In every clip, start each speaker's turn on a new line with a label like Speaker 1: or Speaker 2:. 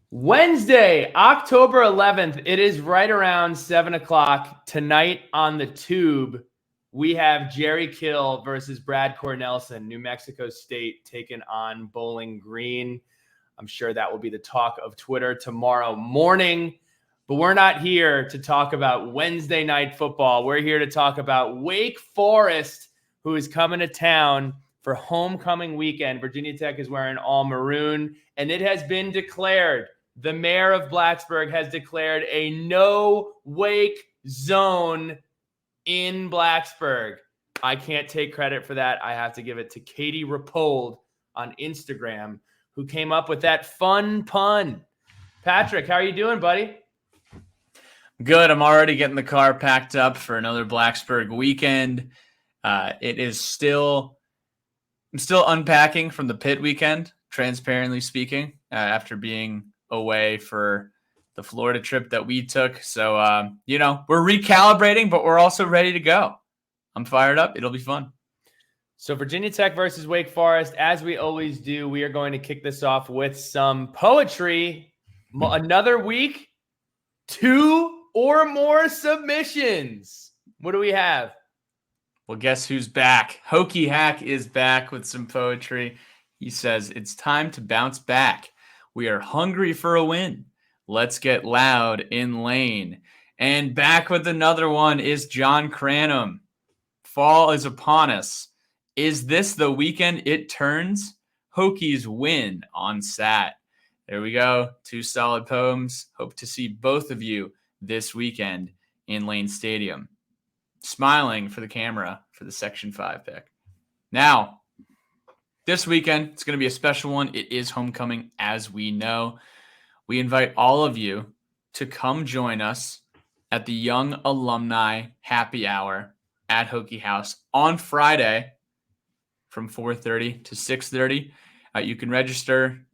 Speaker 1: Wednesday, October 11th. It is right around 7 o'clock tonight on the Tube. We have Jerry Kill versus Brad Cornelson, New Mexico State, taking on Bowling Green. I'm sure that will be the talk of Twitter tomorrow morning. But we're not here to talk about Wednesday night football. We're here to talk about Wake Forest, who is coming to town for homecoming weekend. Virginia Tech is wearing all maroon, and it has been declared. The mayor of Blacksburg has declared a no Wake zone in Blacksburg. I can't take credit for that. I have to give it to Katie Rapold on Instagram, who came up with that fun pun. Patrick, how are you doing, buddy?
Speaker 2: Good. I'm already getting the car packed up for another Blacksburg weekend. I'm still unpacking from the pit weekend, transparently speaking, after being away for the Florida trip that we took. So, we're recalibrating, but we're also ready to go. I'm fired up. It'll be fun.
Speaker 1: So Virginia Tech versus Wake Forest, as we always do, we are going to kick this off with some poetry. Another week, 2 or more submissions. What do we have?
Speaker 2: Well, guess who's back? Hokey Hack is back with some poetry. He says, "It's time to bounce back. We are hungry for a win. Let's get loud in lane." And back with another one is John Cranham. "Fall is upon us. Is this the weekend it turns? Hokies win on Sat." There we go. 2 solid poems. Hope to see both of you this weekend in Lane Stadium. Smiling for the camera for the Section 5 pick. Now, this weekend, it's going to be a special one. It is homecoming, as we know. We invite all of you to come join us at the Young Alumni Happy Hour at Hokie House on Friday from 4:30 to 6:30. You can register.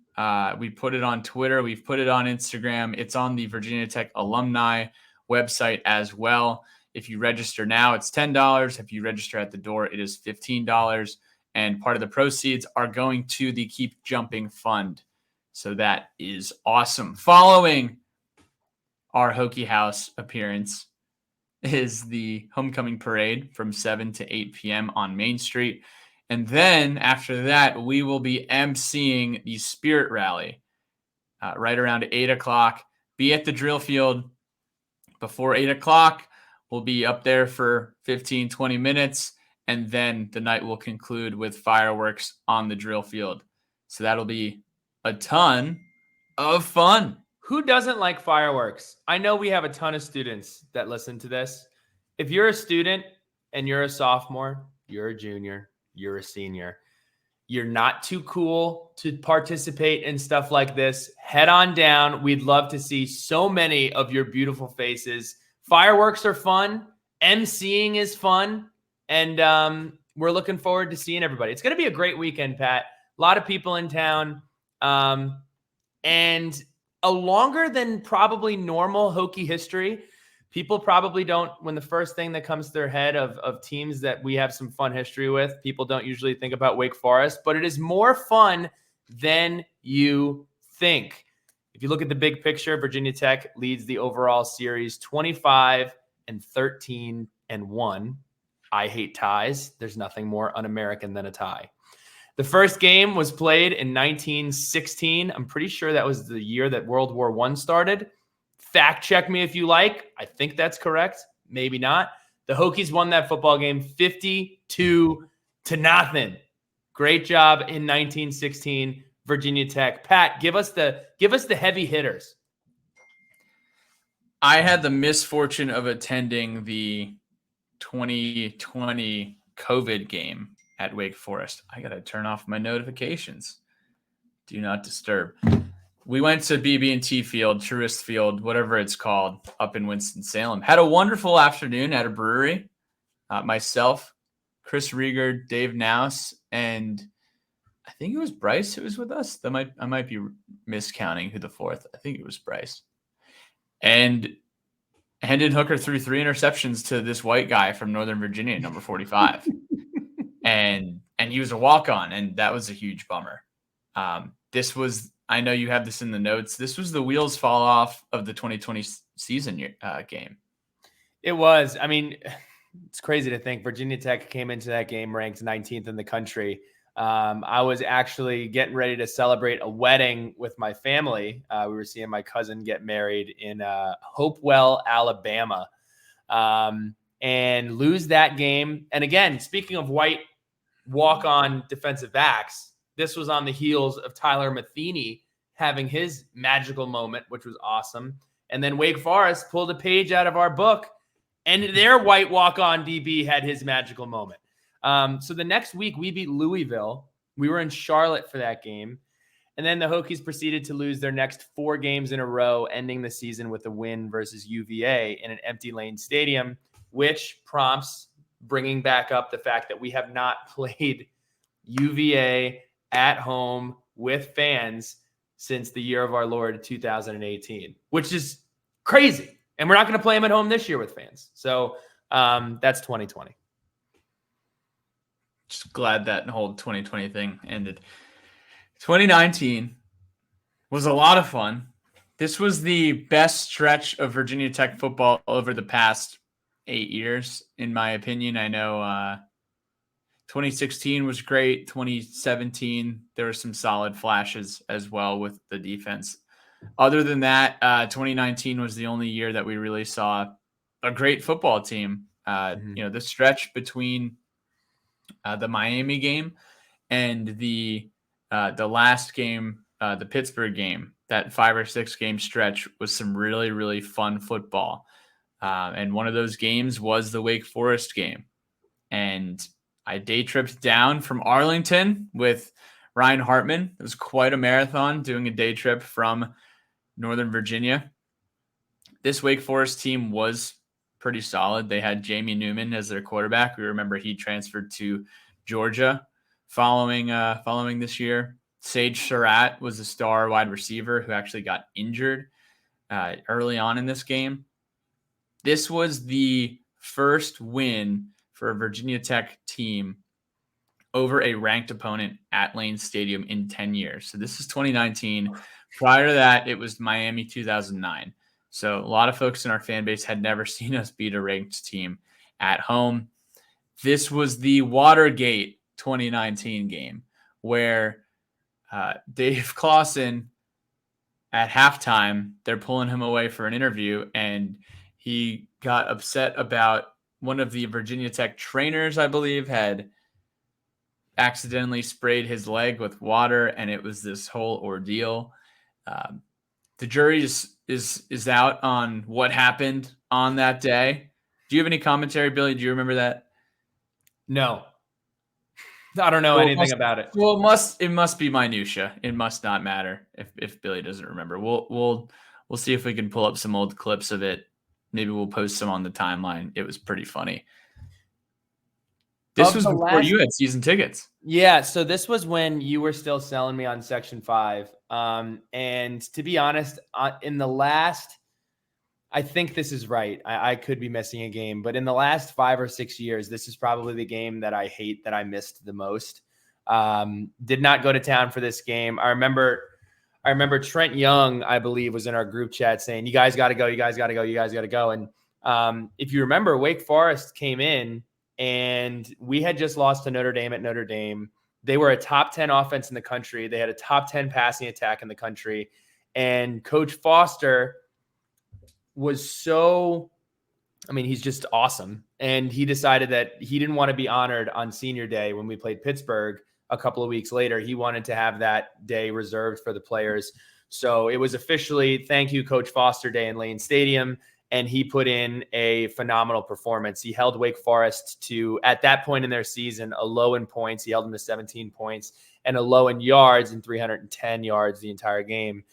Speaker 2: We put it on Twitter. We've put it on Instagram. It's on the Virginia Tech alumni website as well. If you register now, it's $10. If you register at the door, it is $15. And part of the proceeds are going to the Keep Jumping Fund. So that is awesome. Following our Hokie House appearance is the homecoming parade from 7 to 8 p.m. on Main Street. And then after that, we will be emceeing the Spirit Rally right around 8 o'clock. Be at the drill field before 8 o'clock. We'll be up there for 15, 20 minutes. And then the night will conclude with fireworks on the drill field. So that'll be a ton of fun.
Speaker 1: Who doesn't like fireworks? I know we have a ton of students that listen to this. If you're a student and you're a sophomore, you're a junior, you're a senior, you're not too cool to participate in stuff like this, head on down. We'd love to see so many of your beautiful faces. Fireworks are fun. MCing is fun. And we're looking forward to seeing everybody. It's going to be a great weekend, Pat. A lot of people in town. And a longer than probably normal Hokie history. People probably don't, when the first thing that comes to their head of teams that we have some fun history with, people don't usually think about Wake Forest, but it is more fun than you think. If you look at the big picture, Virginia Tech leads the overall series 25-13-1. I hate ties. There's nothing more un-American than a tie. The first game was played in 1916. I'm pretty sure that was the year that World War I started. Fact check me if you like. I think that's correct. Maybe not. The Hokies won that football game 52-0. Great job in 1916, Virginia Tech. Pat, give us the heavy hitters.
Speaker 2: I had the misfortune of attending the 2020 COVID game at Wake Forest. I got to turn off my notifications. Do not disturb. We went to BB&T Field, Truist Field, whatever it's called, up in Winston-Salem. Had a wonderful afternoon at a brewery. Myself, Chris Rieger, Dave Naus, and I think it was Bryce who was with us. I might be miscounting who the fourth. I think it was Bryce. And Hendon Hooker threw 3 interceptions to this white guy from Northern Virginia, number 45. and he was a walk-on, and that was a huge bummer. This was I know you have this in the notes. This was the wheels fall off of the 2020 season game.
Speaker 1: It was. I mean, it's crazy to think Virginia Tech came into that game ranked 19th in the country. I was actually getting ready to celebrate a wedding with my family. We were seeing my cousin get married in Hopewell, Alabama, and lose that game. And again, speaking of white walk-on defensive backs, this was on the heels of Tyler Matheny having his magical moment, which was awesome. And then Wake Forest pulled a page out of our book, and their white walk-on DB had his magical moment. So the next week, we beat Louisville. We were in Charlotte for that game. And then the Hokies proceeded to lose their next 4 games in a row, ending the season with a win versus UVA in an empty lane stadium, which prompts bringing back up the fact that we have not played UVA at home with fans since the year of our Lord 2018, which is crazy. And we're not going to play them at home this year with fans. So that's 2020.
Speaker 2: Just glad that whole 2020 thing ended. 2019 was a lot of fun. This was the best stretch of Virginia Tech football over the past 8 years, in my opinion. I know 2016 was great. 2017, there were some solid flashes as well with the defense. Other than that, 2019 was the only year that we really saw a great football team. The stretch between the Miami game and the last game, the Pittsburgh game, that 5 or 6 game stretch was some really, really fun football. And one of those games was the Wake Forest game. And I day tripped down from Arlington with Ryan Hartman. It was quite a marathon doing a day trip from Northern Virginia. This Wake Forest team was pretty solid. They had Jamie Newman as their quarterback. We remember he transferred to Georgia following this year. Sage Surratt was a star wide receiver who actually got injured early on in this game. This was the first win for a Virginia Tech team over a ranked opponent at Lane Stadium in 10 years. So this is 2019. Prior to that, it was Miami 2009. So a lot of folks in our fan base had never seen us beat a ranked team at home. This was the Watergate 2019 game where Dave Clawson at halftime, they're pulling him away for an interview, and he got upset about one of the Virginia Tech trainers, I believe, had accidentally sprayed his leg with water, and it was this whole ordeal. The jury is out on what happened on that day. Do you have any commentary, Billy? Do you remember that?
Speaker 1: No. I don't know anything about it.
Speaker 2: Well, it must be minutia. It must not matter if Billy doesn't remember. We'll see if we can pull up some old clips of it. Maybe we'll post some on the timeline. It was pretty funny. This was before you had season tickets.
Speaker 1: Yeah, so this was when you were still selling me on Section 5. And to be honest, in the last, I think this is right. I could be missing a game, but in the last 5 or 6 years, this is probably the game that I hate, that I missed the most. Did not go to town for this game. I remember Trent Young, I believe, was in our group chat saying, "You guys got to go. You guys got to go. You guys got to go." And if you remember, Wake Forest came in, and we had just lost to Notre Dame at Notre Dame. They were a top 10 offense in the country. They had a top 10 passing attack in the country. And Coach Foster was he's just awesome. And he decided that he didn't want to be honored on senior day when we played Pittsburgh a couple of weeks later. He wanted to have that day reserved for the players. So it was officially Thank You, Coach Foster Day in Lane Stadium. And he put in a phenomenal performance. He held Wake Forest to, at that point in their season, a low in points. He held them to 17 points and a low in yards and 310 yards the entire game.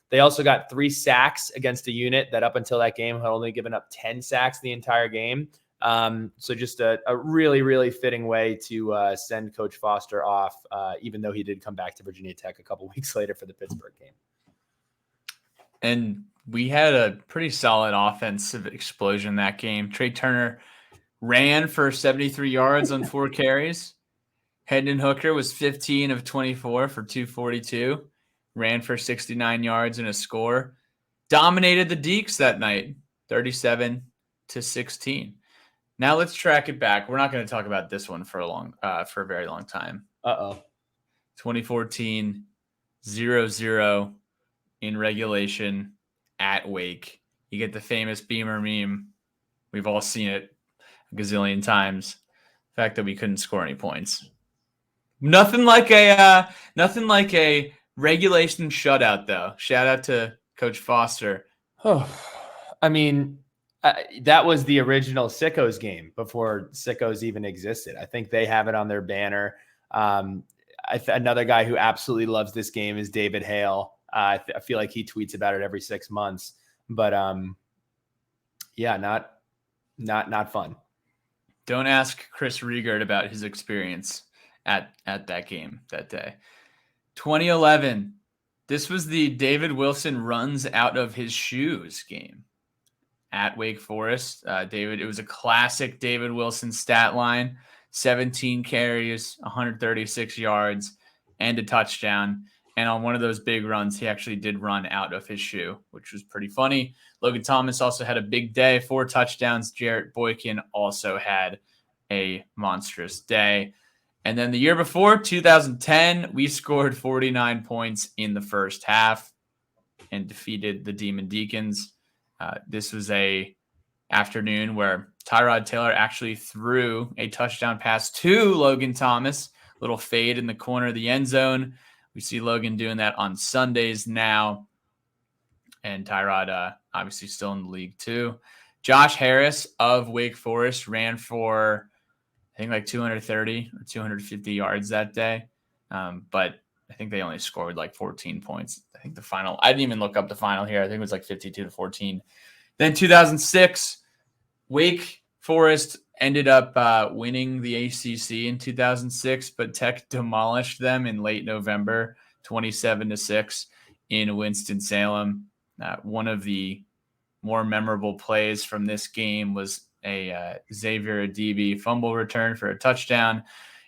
Speaker 1: They also got 3 sacks against a unit that up until that game had only given up 10 sacks the entire game. So just a really, really fitting way to send Coach Foster off, even though he did come back to Virginia Tech a couple weeks later for the Pittsburgh game.
Speaker 2: And we had a pretty solid offensive explosion that game. Trey Turner ran for 73 yards on 4 carries. Hendon Hooker was 15 of 24 for 242. ran for 69 yards and a score. Dominated the Deeks that night, 37-16. Now let's track it back. We're not going to talk about this one for a very long time. 2014, 0-0 in regulation at Wake. You get the famous Beamer meme. We've all seen it a gazillion times. The fact that we couldn't score any points. Nothing like a regulation shutout, though. Shout out to Coach Foster.
Speaker 1: Oh, I mean, that was the original Sickos game before Sickos even existed. I think they have it on their banner. Another guy who absolutely loves this game is David Hale. I feel like he tweets about it every 6 months. But yeah, not fun.
Speaker 2: Don't ask Chris Riegert about his experience at that game that day. 2011. This was the David Wilson runs out of his shoes game at Wake Forest. It was a classic David Wilson stat line: 17 carries, 136 yards, and a touchdown. And on one of those big runs, he actually did run out of his shoe, which was pretty funny. Logan Thomas also had a big day, 4 touchdowns. Jarrett Boykin also had a monstrous day. And then the year before, 2010, we scored 49 points in the first half and defeated the Demon Deacons. This was a afternoon where Tyrod Taylor actually threw a touchdown pass to Logan Thomas, little fade in the corner of the end zone. We see Logan doing that on Sundays now. And Tyrod obviously still in the league too. Josh Harris of Wake Forest ran for, I think, like 230 or 250 yards that day. But I think they only scored like 14 points. I think the final, I didn't even look up the final here. I think it was like 52-14. Then 2006, Wake Forest ended up winning the ACC in 2006, but Tech demolished them in late November, 27-6 in Winston-Salem. One of the more memorable plays from this game was a Xavier Adibi fumble return for a touchdown.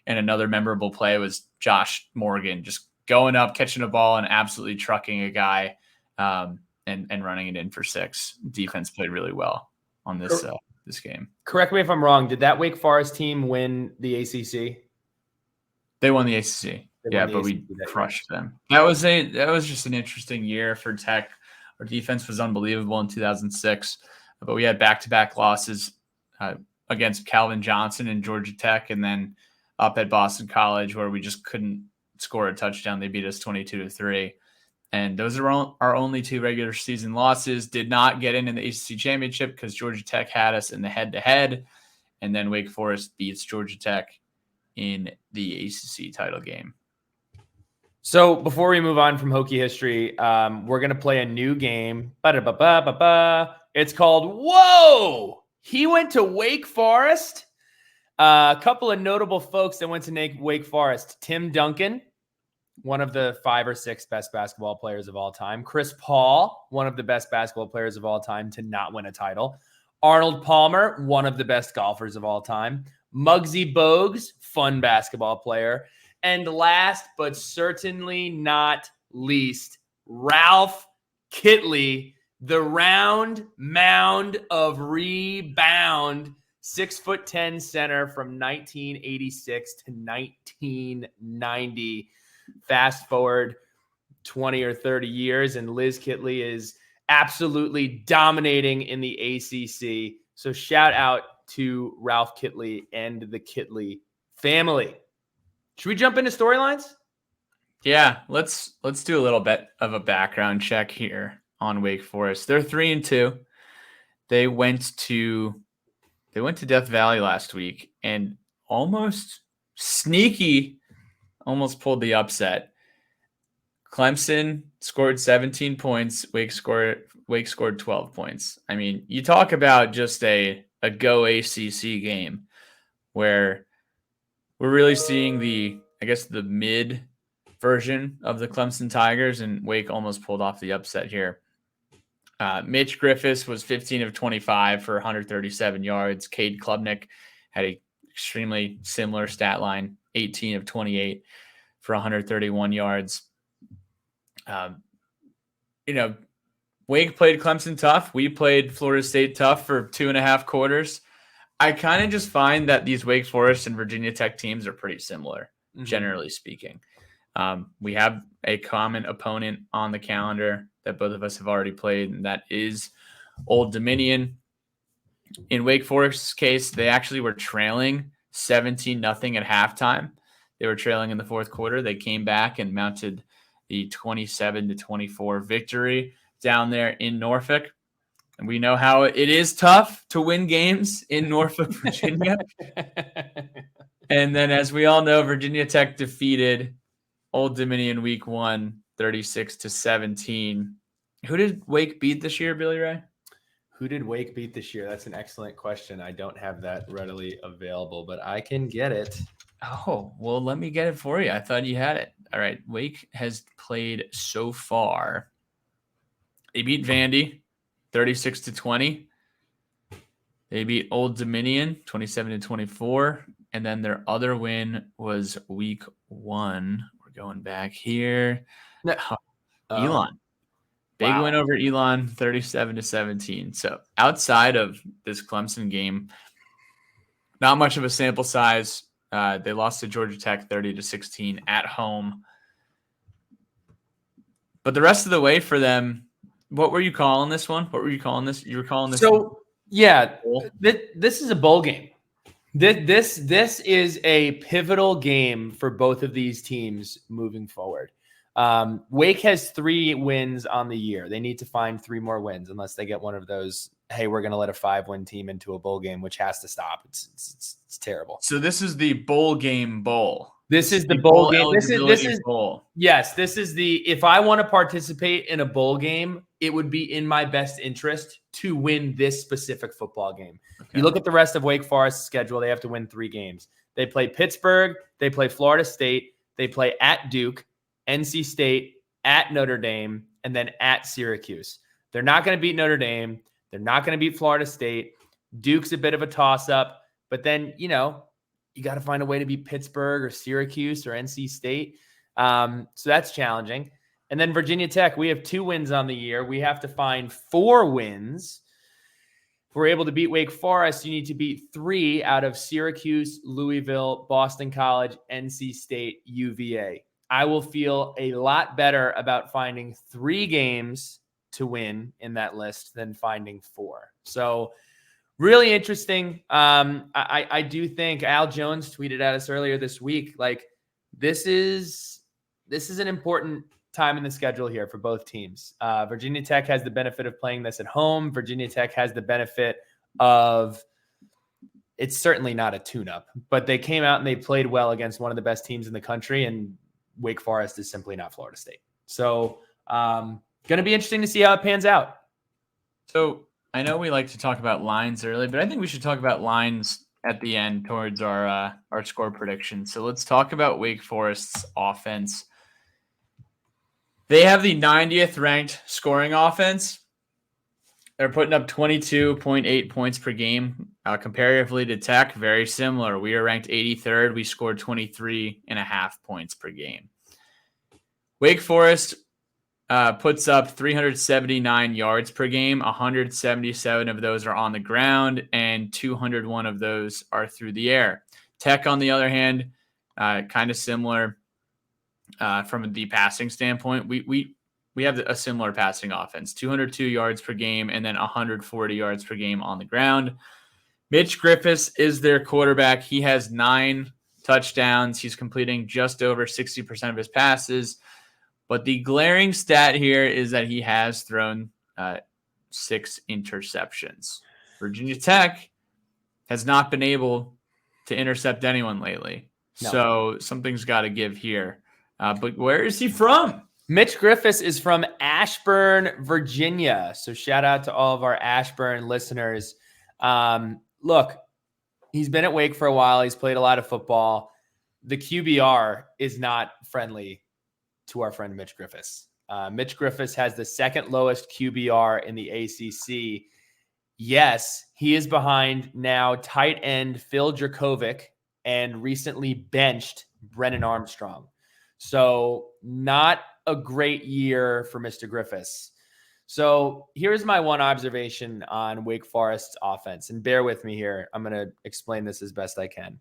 Speaker 2: And another memorable play was Josh Morgan just going up, catching a ball, and absolutely trucking a guy and running it in for 6. Defense played really well on this game.
Speaker 1: Correct me if I'm wrong. Did that Wake Forest team win the ACC?
Speaker 2: They won the ACC. But we crushed them. That was just an interesting year for Tech. Our defense was unbelievable in 2006, but we had back-to-back losses against Calvin Johnson and Georgia Tech, and then up at Boston College where we just couldn't score a touchdown. They beat us 22-3. And those are our only 2 regular season losses. Did not get in the ACC championship because Georgia Tech had us in the head-to-head. And then Wake Forest beats Georgia Tech in the ACC title game.
Speaker 1: So before we move on from Hokie history, we're going to play a new game. It's called Whoa! He went to Wake Forest. A couple of notable folks that went to Wake Forest. Tim Duncan, one of the 5 or 6 best basketball players of all time. Chris Paul, one of the best basketball players of all time to not win a title. Arnold Palmer, one of the best golfers of all time. Muggsy Bogues, fun basketball player. And last but certainly not least, Ralph Kitley, the round mound of rebound, 6'10" center from 1986 to 1990. Fast forward 20 or 30 years, and Liz Kitley is absolutely dominating in the ACC. So shout out to Ralph Kitley and the Kitley family. Should we jump into storylines?
Speaker 2: Yeah, let's do a little bit of a background check here on Wake Forest. They're 3-2. They went to Death Valley last week and almost pulled the upset. Clemson scored 17 points. Wake scored 12 points. I mean, you talk about just a go ACC game where we're really seeing the mid version of the Clemson Tigers, and Wake almost pulled off the upset here. Mitch Griffiths was 15 of 25 for 137 yards. Cade Klubnik had a extremely similar stat line, 18 of 28 for 131 yards. Um, you know, Wake played Clemson tough. We played Florida State tough for 2.5 quarters. I kind of just find that these Wake Forest and Virginia Tech teams are pretty similar, generally speaking. We have a common opponent on the calendar that both of us have already played, and that is Old Dominion. In Wake Forest's case, they actually were trailing 17-0 at halftime. They were trailing in the fourth quarter. They came back and mounted the 27-24 victory down there in Norfolk. And we know how it is tough to win games in Norfolk, Virginia. And then, as we all know, Virginia Tech defeated Old Dominion week 1, 36-17. Who did Wake beat this year, Billy Ray?
Speaker 1: Who did Wake beat this year? That's an excellent question. I don't have that readily available, but I can get it.
Speaker 2: Oh, well, let me get it for you. I thought you had it. All right. Wake has played so far. They beat Vandy 36-20. They beat Old Dominion 27-24. And then their other win was week 1. We're going back here.
Speaker 1: No.
Speaker 2: Elon. Big win over Elon, 37-17. So outside of this Clemson game, not much of a sample size. They lost to Georgia Tech 30-16 at home. But the rest of the way for them, what were you calling this one? What were you calling this? You were calling this.
Speaker 1: So yeah, this is a bowl game. This is a pivotal game for both of these teams moving forward. Wake has 3 wins on the year. They need to find 3 more wins unless they get one of those. Hey, we're going to let a 5-win team into a bowl game, which has to stop. It's terrible.
Speaker 2: So this is the bowl game bowl.
Speaker 1: This is the bowl game. This is
Speaker 2: bowl.
Speaker 1: Yes, this is if I want to participate in a bowl game, it would be in my best interest to win this specific football game. Okay. You look at the rest of Wake Forest's schedule, they have to win 3 games. They play Pittsburgh, they play Florida State, they play at Duke, NC State, at Notre Dame, and then at Syracuse. They're not going to beat Notre Dame. They're not going to beat Florida State. Duke's a bit of a toss-up, but then, you got to find a way to beat Pittsburgh or Syracuse or NC State. So that's challenging. And then Virginia Tech, we have 2 wins on the year. We have to find 4 wins. If we're able to beat Wake Forest, you need to beat 3 out of Syracuse, Louisville, Boston College, NC State, UVA. I will feel a lot better about finding 3 games to win in that list than finding 4. So really interesting. I do think Al Jones tweeted at us earlier this week, like this is an important time in the schedule here for both teams. Virginia Tech has the benefit of playing this at home. Virginia Tech has the benefit of, it's certainly not a tune-up, but they came out and they played well against one of the best teams in the country, and Wake Forest is simply not Florida State. So going to be interesting to see how it pans out.
Speaker 2: So I know we like to talk about lines early, but I think we should talk about lines at the end towards our score prediction. So let's talk about Wake Forest's offense. They have the 90th ranked scoring offense. They're putting up 22.8 points per game. Comparatively to Tech, very similar. We are ranked 83rd. We scored 23.5 points per game. Wake Forest puts up 379 yards per game. 177 of those are on the ground, and 201 of those are through the air. Tech, on the other hand, kind of similar from the passing standpoint. We have a similar passing offense, 202 yards per game, and then 140 yards per game on the ground. Mitch Griffiths is their quarterback. He has 9 touchdowns. He's completing just over 60% of his passes. But the glaring stat here is that he has thrown 6 interceptions. Virginia Tech has not been able to intercept anyone lately. No. So something's got to give here. But where is he from?
Speaker 1: Mitch Griffiths is from Ashburn, Virginia. So shout out to all of our Ashburn listeners. Look, he's been at Wake for a while. He's played a lot of football. The QBR is not friendly to our friend Mitch Griffiths. Mitch Griffiths has the 2nd lowest QBR in the ACC. Yes, he is behind now tight end Phil Dracovic and recently benched Brennan Armstrong. So not a great year for Mr. Griffiths. So here's my one observation on Wake Forest's offense, and bear with me here. I'm going to explain this as best I can.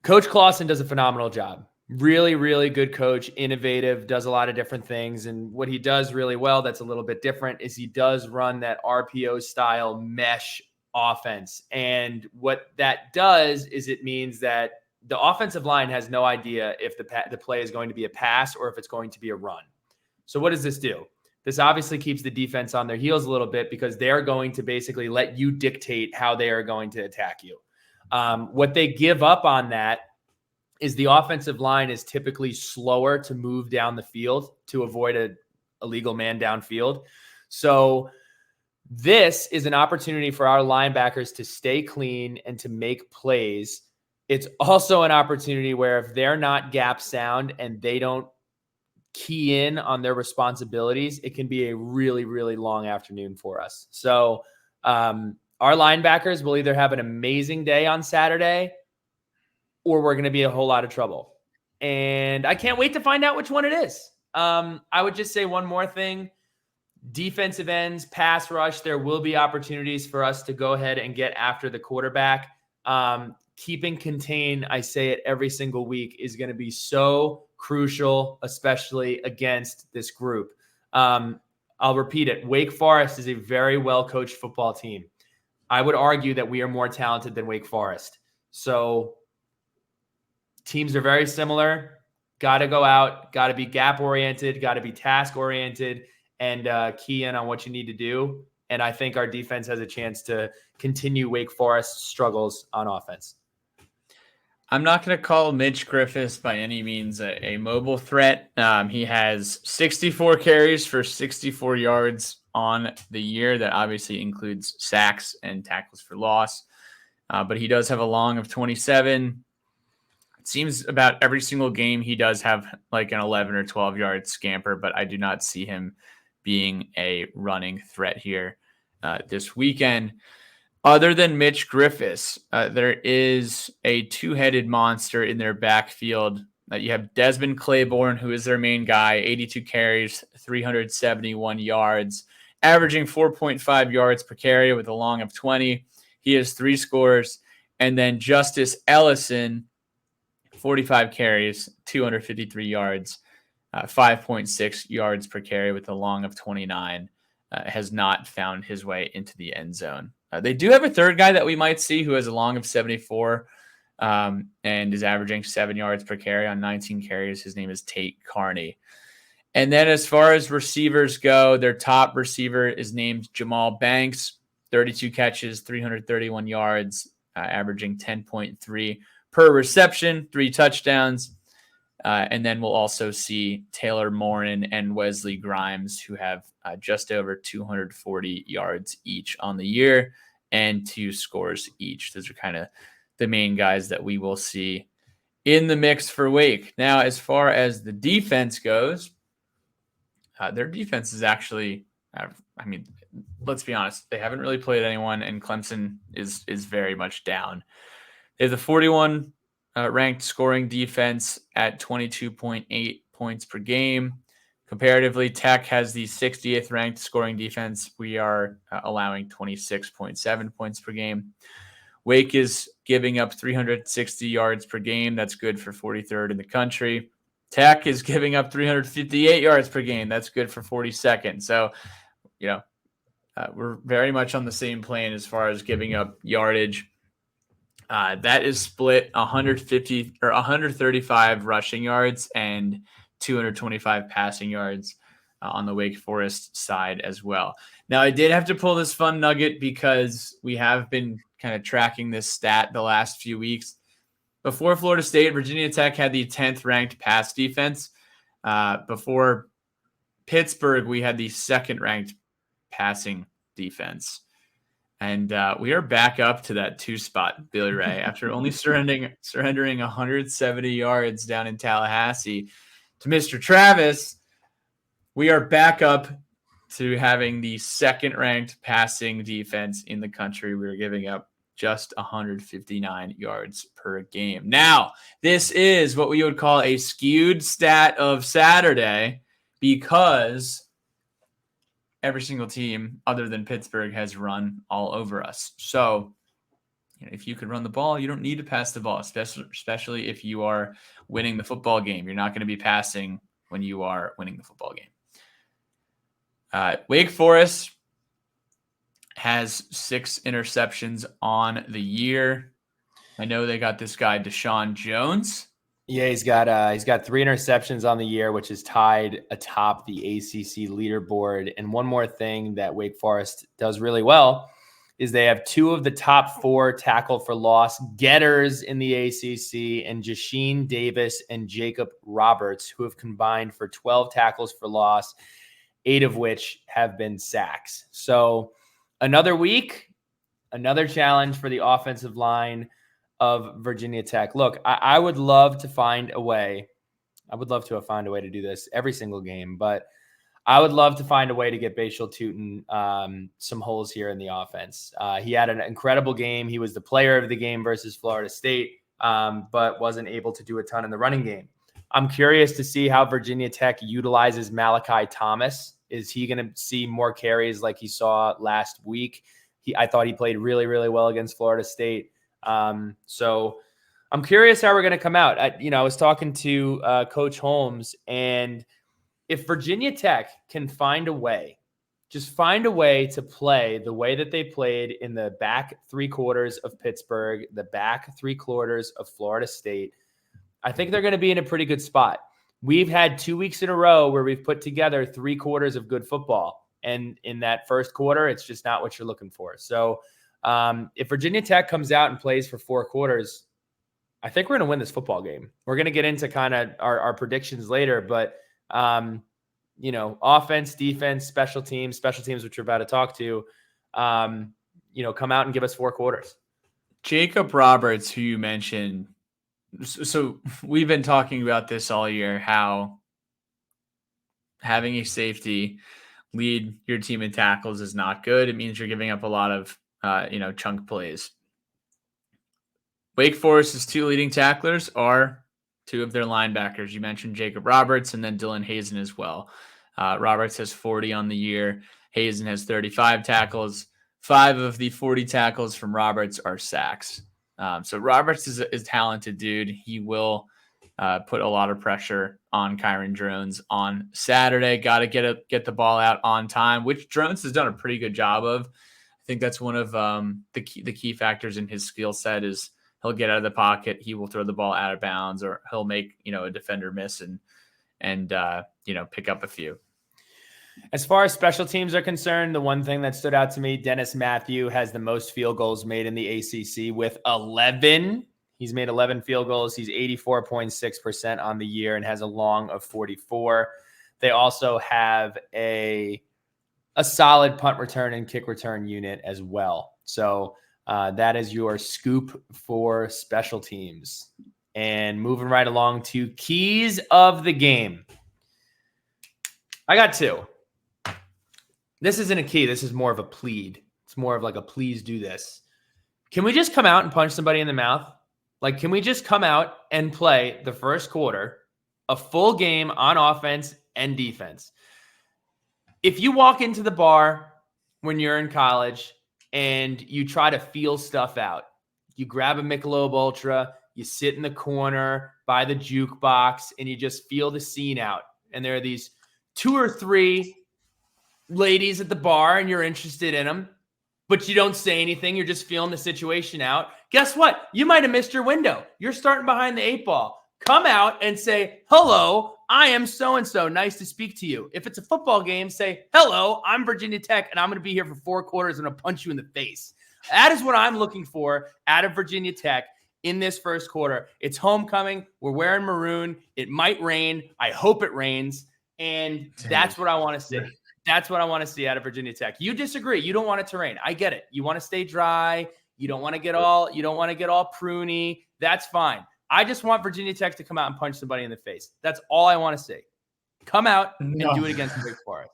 Speaker 1: Coach Clausen does a phenomenal job. Really, really good coach, innovative, does a lot of different things. And what he does really well that's a little bit different is he does run that RPO style mesh offense. And what that does is it means that the offensive line has no idea if the play is going to be a pass or if it's going to be a run. So what does this do? This obviously keeps the defense on their heels a little bit because they're going to basically let you dictate how they are going to attack you. What they give up on that is the offensive line is typically slower to move down the field to avoid a illegal man downfield. So this is an opportunity for our linebackers to stay clean and to make plays. It's also an opportunity where if they're not gap sound and they don't key in on their responsibilities, it can be a really, really long afternoon for us. So our linebackers will either have an amazing day on Saturday or we're going to be in a whole lot of trouble. And I can't wait to find out which one it is. I would just say one more thing. Defensive ends, pass rush, there will be opportunities for us to go ahead and get after the quarterback. Keeping contained, I say it every single week, is going to be so crucial, especially against this group. I'll repeat it. Wake Forest is a very well-coached football team. I would argue that we are more talented than Wake Forest. So teams are very similar. Got to go out, got to be gap-oriented, got to be task-oriented, and key in on what you need to do. And I think our defense has a chance to continue Wake Forest's struggles on offense.
Speaker 2: I'm not going to call Mitch Griffiths by any means a mobile threat. He has 64 carries for 64 yards on the year. That obviously includes sacks and tackles for loss. But he does have a long of 27. It seems about every single game he does have like an 11 or 12 yard scamper, but I do not see him being a running threat here this weekend. Other than Mitch Griffiths, there is a two-headed monster in their backfield. You have Desmond Claiborne, who is their main guy, 82 carries, 371 yards, averaging 4.5 yards per carry with a long of 20. He has 3 scores. And then Justice Ellison, 45 carries, 253 yards, 5.6 yards per carry with a long of 29, has not found his way into the end zone. They do have a third guy that we might see who has a long of 74 and is averaging 7 yards per carry on 19 carries. His name is Tate Carney. And then as far as receivers go, their top receiver is named Jamal Banks, 32 catches, 331 yards, averaging 10.3 per reception, 3 touchdowns. And then we'll also see Taylor Morin and Wesley Grimes, who have just over 240 yards each on the year and 2 scores each. Those are kind of the main guys that we will see in the mix for Wake. Now, as far as the defense goes, their defense is actually, let's be honest, they haven't really played anyone, and Clemson is very much down. They have the 41 ranked scoring defense at 22.8 points per game. Comparatively, Tech has the 60th ranked scoring defense. We are allowing 26.7 points per game. Wake is giving up 360 yards per game. That's good for 43rd in the country. Tech is giving up 358 yards per game. That's good for 42nd. So, we're very much on the same plane as far as giving up yardage. That is split 150 or 135 rushing yards and 225 passing yards on the Wake Forest side as well. Now, I did have to pull this fun nugget because we have been kind of tracking this stat the last few weeks. Before Florida State, Virginia Tech had the 10th ranked pass defense. Before Pittsburgh, we had the 2nd ranked passing defense. And we are back up to that 2 spot, Billy Ray, after only surrendering 170 yards down in Tallahassee to Mr. Travis. We are back up to having the 2nd ranked passing defense in the country. We were giving up just 159 yards per game. Now, this is what we would call a skewed stat of Saturday because every single team other than Pittsburgh has run all over us. So, if you could run the ball, you don't need to pass the ball, especially if you are winning the football game. You're not going to be passing when you are winning the football game. Wake Forest has 6 interceptions on the year. I know they got this guy, Deshaun Jones.
Speaker 1: Yeah, he's got 3 interceptions on the year, which is tied atop the ACC leaderboard. And one more thing that Wake Forest does really well is they have 2 of the top 4 tackle for loss getters in the ACC, and Jasheen Davis and Jacob Roberts, who have combined for 12 tackles for loss, 8 of which have been sacks. So another week, another challenge for the offensive line of Virginia Tech. Look, I would love to find a way. I would love to find a way to do this every single game, but I would love to find a way to get Bashal Tutin some holes here in the offense. He had an incredible game. He was the player of the game versus Florida State, but wasn't able to do a ton in the running game. I'm curious to see how Virginia Tech utilizes Malachi Thomas. Is he going to see more carries like he saw last week? I thought he played really, really well against Florida State. So I'm curious how we're going to come out. I was talking to Coach Holmes, and if Virginia Tech can find a way, just find a way to play the way that they played in the back 3 quarters of Pittsburgh, the back 3 quarters of Florida State, I think they're going to be in a pretty good spot. We've had 2 weeks in a row where we've put together 3 quarters of good football. And in that first quarter, it's just not what you're looking for. So if Virginia Tech comes out and plays for 4 quarters, I think we're going to win this football game. We're going to get into kind of our predictions later, but offense, defense, special teams, which we're about to talk to, come out and give us 4 quarters.
Speaker 2: Jacob Roberts, who you mentioned. So we've been talking about this all year, how having a safety lead your team in tackles is not good. It means you're giving up a lot of, chunk plays. Wake Forest's 2 leading tacklers are 2 of their linebackers. You mentioned Jacob Roberts and then Dylan Hazen as well. Roberts has 40 on the year. Hazen has 35 tackles. 5 of the 40 tackles from Roberts are sacks. So Roberts is a talented dude. He will put a lot of pressure on Kyron Drones on Saturday. Got to get the ball out on time, which Drones has done a pretty good job of. I think that's one of the key factors in his skill set is he'll get out of the pocket. He will throw the ball out of bounds, or he'll make a defender miss and pick up a few.
Speaker 1: As far as special teams are concerned, the one thing that stood out to me, Dennis Matthew has the most field goals made in the ACC with 11. He's made 11 field goals. He's 84.6% on the year and has a long of 44. They also have a solid punt return and kick return unit as well. So that is your scoop for special teams. And moving right along to keys of the game. I got 2. This isn't a key. This is more of a plead. It's more of like a please do this. Can we just come out and punch somebody in the mouth? Like, can we just come out and play the first quarter, a full game on offense and defense? If you walk into the bar when you're in college and you try to feel stuff out, you grab a Michelob Ultra, you sit in the corner by the jukebox, and you just feel the scene out. And there are these 2 or 3 ladies at the bar and you're interested in them, but you don't say anything. You're just feeling the situation out. Guess what? You might have missed your window. You're starting behind the 8 ball. Come out and say, hello, I am so-and-so. Nice to speak to you. If it's a football game, say, hello, I'm Virginia Tech, and I'm going to be here for 4 quarters and I'll punch you in the face. That is what I'm looking for out of Virginia Tech in this first quarter. It's homecoming. We're wearing maroon. It might rain. I hope it rains. And that's what I want to see. That's what I want to see out of Virginia Tech. You disagree. You don't want it to rain. I get it. You want to stay dry. You don't want to get all pruny. That's fine. I just want Virginia Tech to come out and punch somebody in the face. That's all I want to see. Come out and do it against Wake Forest.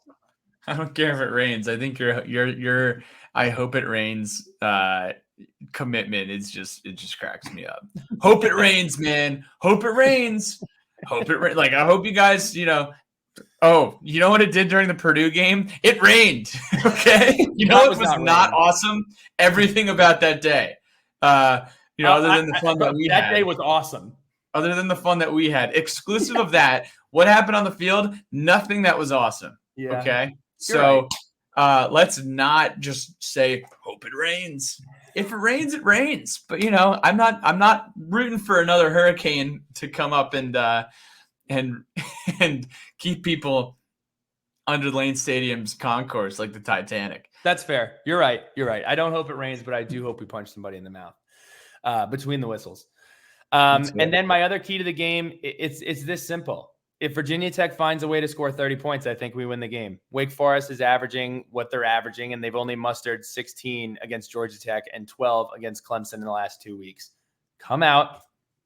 Speaker 2: I don't care if it rains. I think you're I hope it rains commitment is it just cracks me up. Hope it rains, man. Hope it rains. Hope it rains. Like, I hope you guys, oh, you know what it did during the Purdue game? It rained. Okay. You know what was not awesome? Everything about that day. Other than the fun that we had.
Speaker 1: That day was awesome.
Speaker 2: Other than the fun that we had. Exclusive of that, what happened on the field? Nothing that was awesome.
Speaker 1: Yeah.
Speaker 2: Okay. So let's not just say hope it rains. If it rains, it rains. But I'm not rooting for another hurricane to come up and keep people under Lane Stadium's concourse like the Titanic.
Speaker 1: That's fair. You're right. I don't hope it rains, but I do hope we punch somebody in the mouth between the whistles. And then my other key to the game, it's this simple. If Virginia Tech finds a way to score 30 points, I think we win the game. Wake Forest is averaging what they're averaging, and they've only mustered 16 against Georgia Tech and 12 against Clemson in the last 2 weeks. Come out,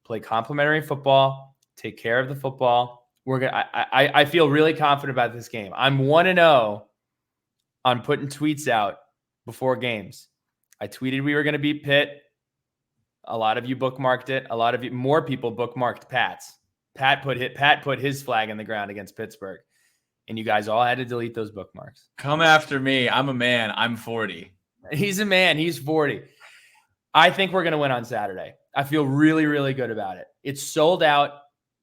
Speaker 1: play complimentary football, take care of the football. I feel really confident about this game. I'm 1-0 on putting tweets out before games. I tweeted we were going to beat Pitt. A lot of you bookmarked it. More people bookmarked Pat's. Pat put his flag in the ground against Pittsburgh, and you guys all had to delete those bookmarks.
Speaker 2: Come after me. I'm a man. I'm 40.
Speaker 1: He's a man. He's 40. I think we're going to win on Saturday. I feel really, really good about it. It's sold out.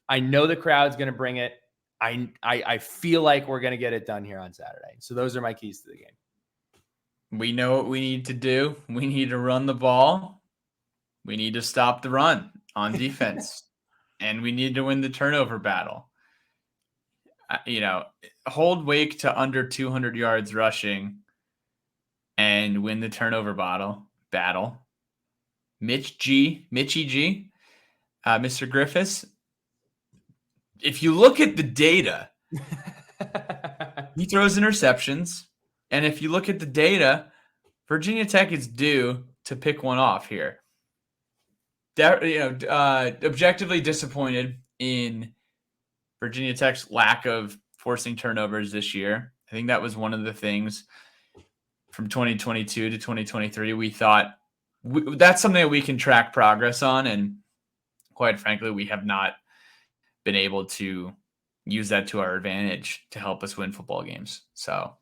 Speaker 1: I know the crowd's going to bring it. I feel like we're going to get it done here on Saturday. So those are my keys to the game.
Speaker 2: We know what we need to do. We need to run the ball. We need to stop the run on defense. And we need to win the turnover battle. Hold Wake to under 200 yards rushing and win the turnover battle. Mitchie G, Mr. Griffiths. If you look at the data, he throws interceptions. And if you look at the data, Virginia Tech is due to pick one off here. Objectively disappointed in Virginia Tech's lack of forcing turnovers this year. I think that was one of the things from 2022 to 2023. We thought that's something that we can track progress on. And quite frankly, we have not been able to use that to our advantage to help us win football games. So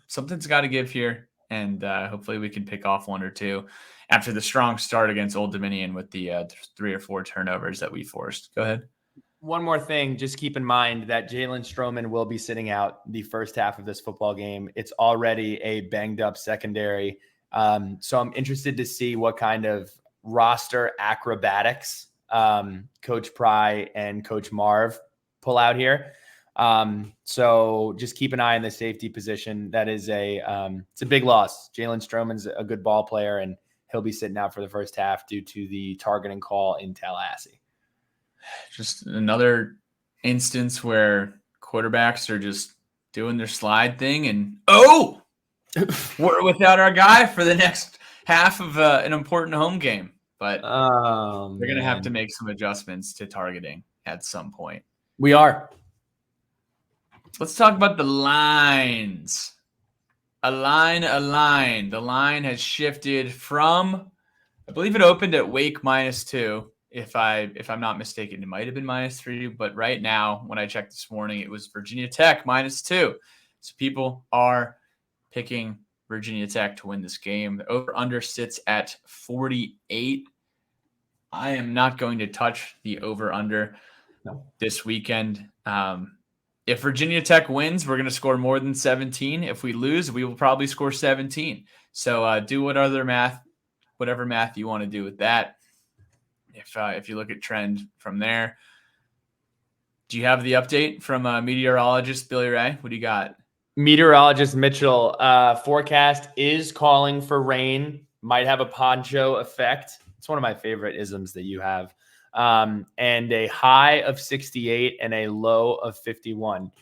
Speaker 2: something's got to give here. And hopefully we can pick off one or two after the strong start against Old Dominion with the 3 or 4 turnovers that we forced. Go ahead.
Speaker 1: One more thing, just keep in mind that Jalen Stroman will be sitting out the first half of this football game. It's already a banged up secondary. So I'm interested to see what kind of roster acrobatics Coach Pry and Coach Marv pull out here. So just keep an eye on the safety position. That is it's a big loss. Jalen Stroman's a good ball player, and he'll be sitting out for the first half due to the targeting call in Tallahassee.
Speaker 2: Just another instance where quarterbacks are just doing their slide thing, and we're without our guy for the next half of an important home game. But they're going to have to make some adjustments to targeting at some point.
Speaker 1: We are.
Speaker 2: Let's talk about the lines. A line. The line has shifted from, I believe it opened at Wake -2. If I'm not mistaken, it might have been -3, but right now, when I checked this morning, it was Virginia Tech -2. So people are picking Virginia Tech to win this game. The over-under sits at 48. I am not going to touch the over-under this weekend. If Virginia Tech wins, we're going to score more than 17. If we lose, we will probably score 17. So do whatever math you want to do with that. If you look at trend from there. Do you have the update from meteorologist Billy Ray? What do you got?
Speaker 1: Meteorologist Mitchell, forecast is calling for rain. Might have a poncho effect. It's one of my favorite isms that you have. And a high of 68 and a low of 51.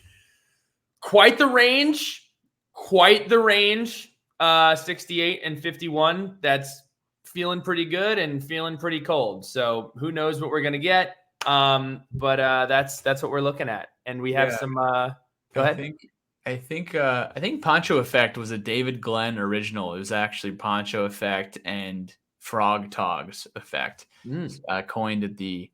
Speaker 1: Quite the range. 68 and 51. That's feeling pretty good and feeling pretty cold. So who knows what we're going to get. But that's what we're looking at. And we have some, go ahead.
Speaker 2: I think Poncho Effect was a David Glenn original. It was actually Poncho Effect and frog togs effect, coined at the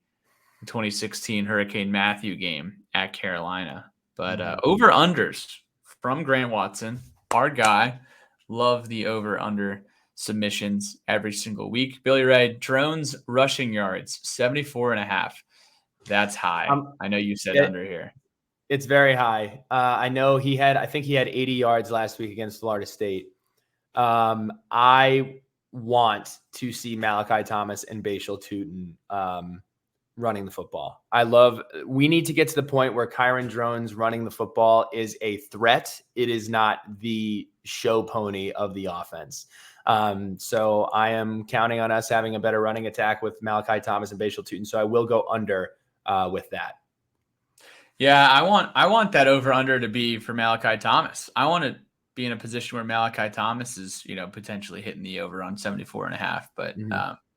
Speaker 2: 2016 Hurricane Matthew game at Carolina. But over-unders from Grant Watson, our guy. Love the over-under submissions every single week. Billy Ray, drones rushing yards, 74.5. That's high. I know you said under here.
Speaker 1: It's very high. I think he had 80 yards last week against Florida State. I want to see Malachi Thomas and Bashal Tutin running the football. We need to get to the point where Kyron Drones running the football is a threat. It is not the show pony of the offense. So I am counting on us having a better running attack with Malachi Thomas and Bashal Tutin. So I will go under with that.
Speaker 2: Yeah, I want that over under to be for Malachi Thomas. I want to be in a position where Malachi Thomas is, potentially hitting the over on 74.5. But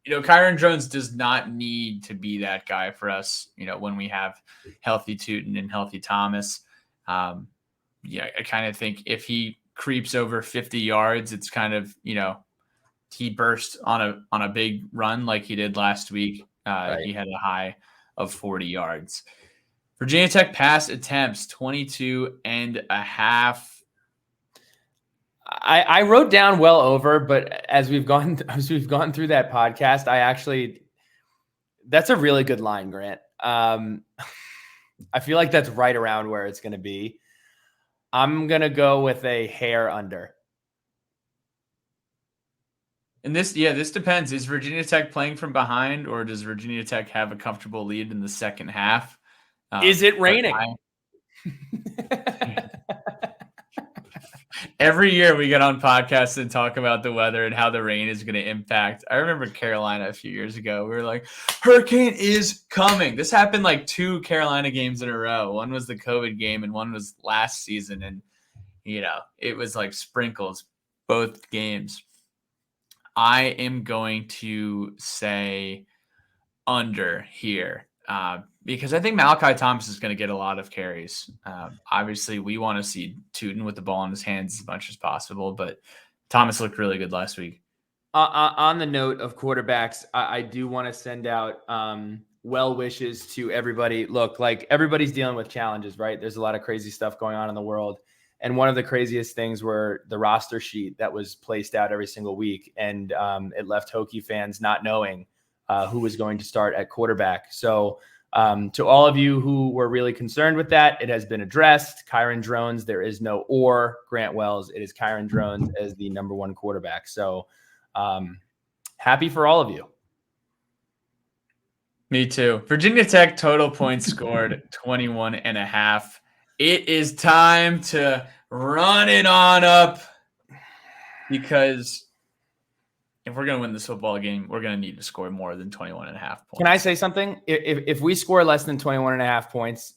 Speaker 2: Kyron Drones does not need to be that guy for us, when we have healthy Tutin and healthy Thomas. I kind of think if he creeps over 50 yards, it's kind of, he burst on a big run like he did last week. Right. He had a high of 40 yards. Virginia Tech pass attempts, 22.5.
Speaker 1: I wrote down well over, but as we've gone through that podcast, that's a really good line, Grant. I feel like that's right around where it's going to be. I'm going to go with a hair under.
Speaker 2: And this depends. Is Virginia Tech playing from behind, or does Virginia Tech have a comfortable lead in the second half?
Speaker 1: Is it raining?
Speaker 2: Every year we get on podcasts and talk about the weather and how the rain is going to impact. I remember Carolina a few years ago. We were like, hurricane is coming. This happened like 2 Carolina games in a row. One was the COVID game and one was last season. And, it was like sprinkles both games. I am going to say under here. Because I think Malachi Thomas is going to get a lot of carries. Obviously, we want to see Tutin with the ball in his hands as much as possible, but Thomas looked really good last week.
Speaker 1: On the note of quarterbacks, I do want to send out well wishes to everybody. Look, like everybody's dealing with challenges, right? There's a lot of crazy stuff going on in the world. And one of the craziest things were the roster sheet that was placed out every single week. And it left Hokie fans not knowing who was going to start at quarterback. So to all of you who were really concerned with that, it has been addressed. Kyron Drones, there is no or Grant Wells. It is Kyron Drones as the number 1 quarterback. So happy for all of you.
Speaker 2: Me too. Virginia Tech total points scored 21.5. It is time to run it on up, because if we're going to win this football game, we're going to need to score more than 21.5 points.
Speaker 1: Can I say something? If we score less than 21.5 points,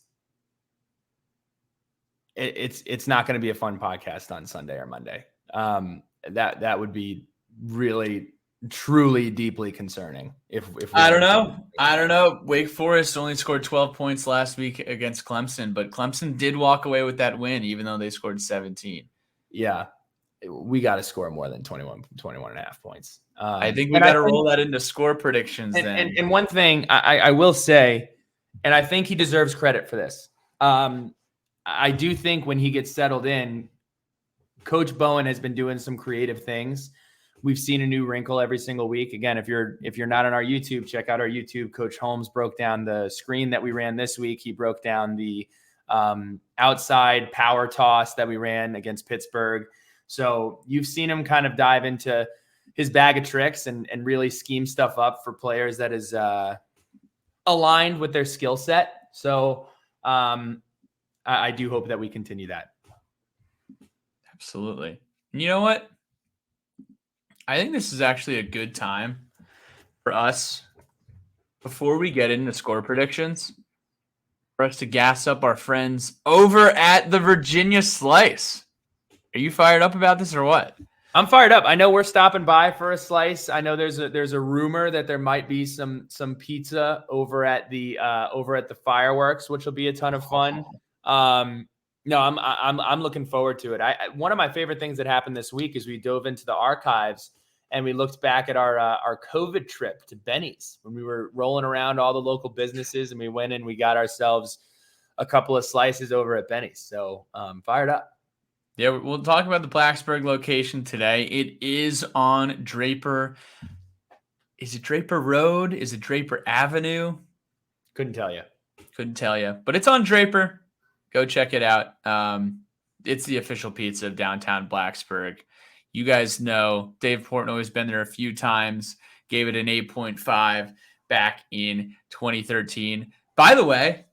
Speaker 1: it's not going to be a fun podcast on Sunday or Monday. That would be really, truly, deeply concerning. If
Speaker 2: I don't know. Wake Forest only scored 12 points last week against Clemson, but Clemson did walk away with that win, even though they scored 17.
Speaker 1: Yeah. We got to score more than 21.5 points.
Speaker 2: I think we got to roll that into score predictions then.
Speaker 1: And one thing I will say, and I think he deserves credit for this. I do think when he gets settled in, Coach Bowen has been doing some creative things. We've seen a new wrinkle every single week. Again, if you're not on our YouTube, check out our YouTube. Coach Holmes broke down the screen that we ran this week. He broke down the outside power toss that we ran against Pittsburgh. So you've seen him kind of dive into his bag of tricks and really scheme stuff up for players that is aligned with their skill set. So I do hope that we continue that.
Speaker 2: Absolutely. You know what? I think this is actually a good time for us, before we get into score predictions, for us to gas up our friends over at the Virginia Slice. Are you fired up about this or what?
Speaker 1: I'm fired up. I know we're stopping by for a slice. I know there's a rumor that there might be some pizza over at the fireworks, which will be a ton of fun. No, I'm looking forward to it. One of my favorite things that happened this week is we dove into the archives and we looked back at our COVID trip to Benny's when we were rolling around all the local businesses, and we went and we got ourselves a couple of slices over at Benny's. So fired up.
Speaker 2: Yeah, we'll talk about the Blacksburg location today. It is on Draper. Is it Draper Road? Is it Draper Avenue?
Speaker 1: Couldn't tell you.
Speaker 2: Couldn't tell you. But it's on Draper. Go check it out. It's the official pizza of downtown Blacksburg. You guys know Dave Portnoy has been there a few times. Gave it an 8.5 back in 2013. By the way,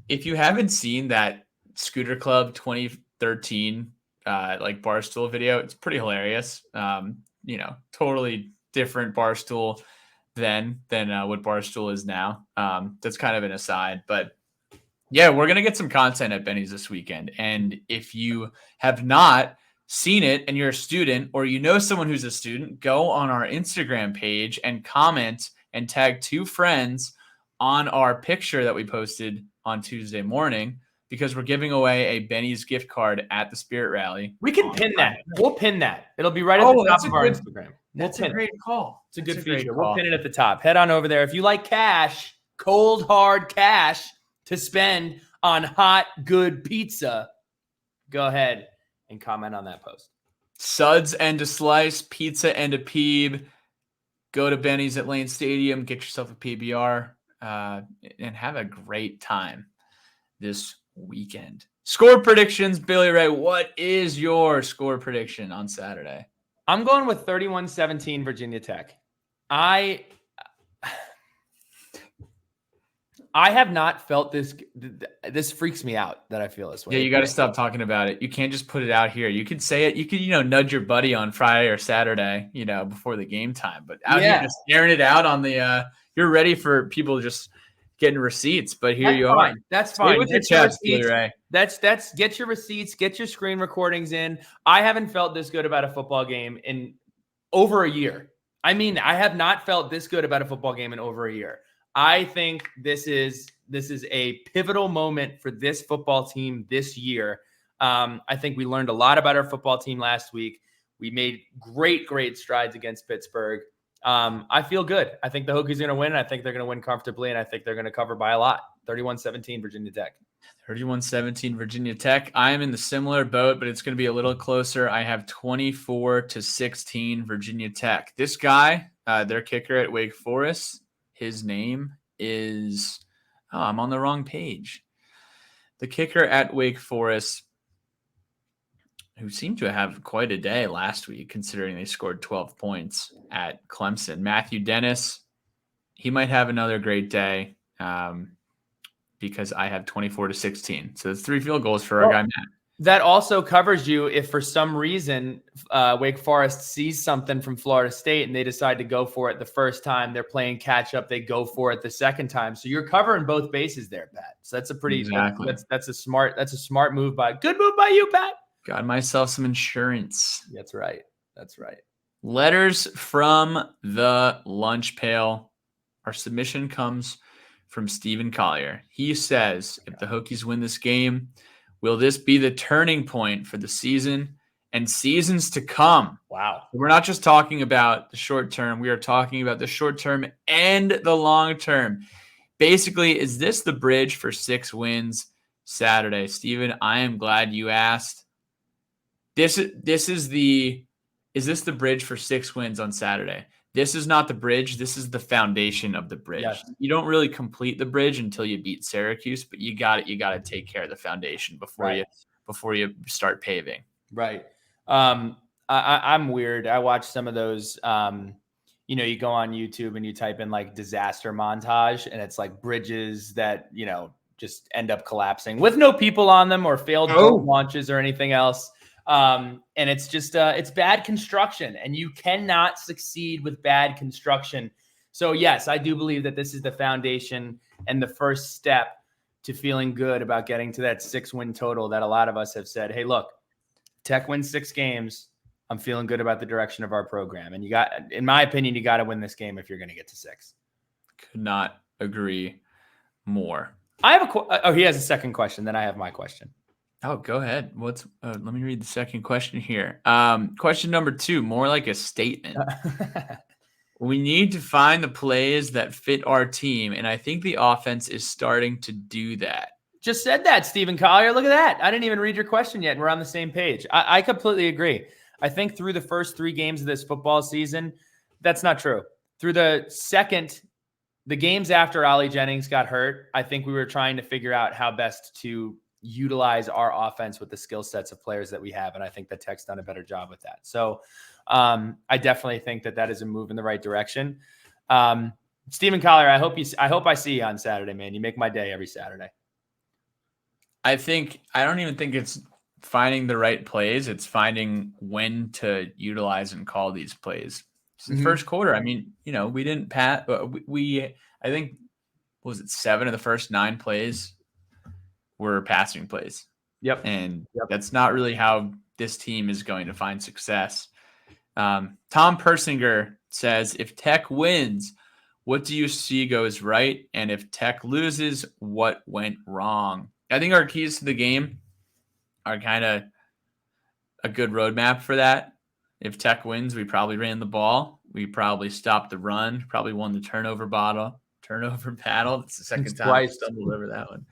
Speaker 2: if you haven't seen that Scooter Club 2013 like Barstool video, it's pretty hilarious. Totally different Barstool than what Barstool is now. That's kind of an aside, but yeah, we're gonna get some content at Benny's this weekend. And if you have not seen it and you're a student, or you know someone who's a student, go on our Instagram page and comment and tag 2 friends on our picture that we posted on Tuesday morning, because we're giving away a Benny's gift card at the Spirit Rally.
Speaker 1: We can pin that. We'll pin that. It'll be right at the top of our Instagram.
Speaker 2: That's a great call.
Speaker 1: It's a good feature. We'll pin it at the top. Head on over there. If you like cash, cold, hard cash to spend on hot, good pizza, go ahead and comment on that post.
Speaker 2: Suds and a slice, pizza and a peeb. Go to Benny's at Lane Stadium, get yourself a PBR, and have a great time this weekend. Score predictions, Billy Ray. What is your score prediction on Saturday?
Speaker 1: I'm going with 31-17 Virginia Tech. I have not felt this. This freaks me out that I feel this way.
Speaker 2: Yeah, you got to stop talking about it. You can't just put it out here. You could say it. You could, nudge your buddy on Friday or Saturday, before the game time. But out here just airing it out on the you're ready for people just getting receipts, but here you are.
Speaker 1: That's fine.
Speaker 2: With your chest, Ray.
Speaker 1: That's get your receipts, get your screen recordings in. I haven't felt this good about a football game in over a year. I mean, I have not felt this good about a football game in over a year. I think this is a pivotal moment for this football team this year. I think we learned a lot about our football team last week. We made great strides against Pittsburgh. I feel good. I think the Hokies are going to win. I think they're going to win comfortably, and I think they're going to cover by a lot. 31-17 Virginia Tech.
Speaker 2: 31-17 Virginia Tech. I am in the similar boat, but it's going to be a little closer. I have 24-16 Virginia Tech. This guy, their kicker at Wake Forest, his name is I'm on the wrong page. The kicker at Wake Forest, who seemed to have quite a day last week, considering they scored 12 points at Clemson. Matthew Dennis, he might have another great day because I have 24-16. So it's 3 field goals for our guy, Matt.
Speaker 1: That also covers you if for some reason Wake Forest sees something from Florida State and they decide to go for it the first time. They're playing catch up. They go for it the second time. So you're covering both bases there, Pat. So that's a pretty that's a smart move good move by you, Pat.
Speaker 2: Got myself some insurance.
Speaker 1: That's right.
Speaker 2: Letters from the lunch pail. Our submission comes from Stephen Collier. He says, if the Hokies win this game, will this be the turning point for the season and seasons to come?
Speaker 1: Wow.
Speaker 2: We're not just talking about the short term. We are talking about the short term and the long term. Basically, is this the bridge for 6 wins Saturday? Stephen, I am glad you asked. Is this the bridge for 6 wins on Saturday? This is not the bridge. This is the foundation of the bridge.
Speaker 1: Yes.
Speaker 2: You don't really complete the bridge until you beat Syracuse, but you got to take care of the foundation before you start paving.
Speaker 1: Right. I'm weird. I watch some of those. You go on YouTube and you type in like disaster montage, and it's like bridges that just end up collapsing with no people on them or failed boat launches or anything else. And it's just, it's bad construction, and you cannot succeed with bad construction. So yes, I do believe that this is the foundation and the first step to feeling good about getting to that 6-win total that a lot of us have said, hey, look, Tech wins 6 games. I'm feeling good about the direction of our program. And in my opinion, you got to win this game if you're going to get to 6.
Speaker 2: Could not agree more.
Speaker 1: I have he has a second question. Then I have my question.
Speaker 2: Oh, go ahead. Let me read the second question here. Question number 2, more like a statement. We need to find the plays that fit our team, and I think the offense is starting to do that.
Speaker 1: Just said that, Stephen Collier. Look at that. I didn't even read your question yet, and we're on the same page. I completely agree. I think through the first 3 games of this football season, that's not true. Through the games after Ollie Jennings got hurt, I think we were trying to figure out how best to utilize our offense with the skill sets of players that we have. And I think that Tech's done a better job with that. So I definitely think that is a move in the right direction. Stephen Collier, I hope I see you on Saturday, man. You make my day every Saturday.
Speaker 2: I don't even think it's finding the right plays. It's finding when to utilize and call these plays. The first quarter, I mean, we didn't pass. I think, was it 7 of the first 9 plays were passing plays?
Speaker 1: Yep.
Speaker 2: And that's not really how this team is going to find success. Tom Persinger says, if Tech wins, what do you see goes right? And if Tech loses, what went wrong? I think our keys to the game are kind of a good roadmap for that. If Tech wins, we probably ran the ball. We probably stopped the run, probably won the turnover battle. It's the second time I stumbled over that one.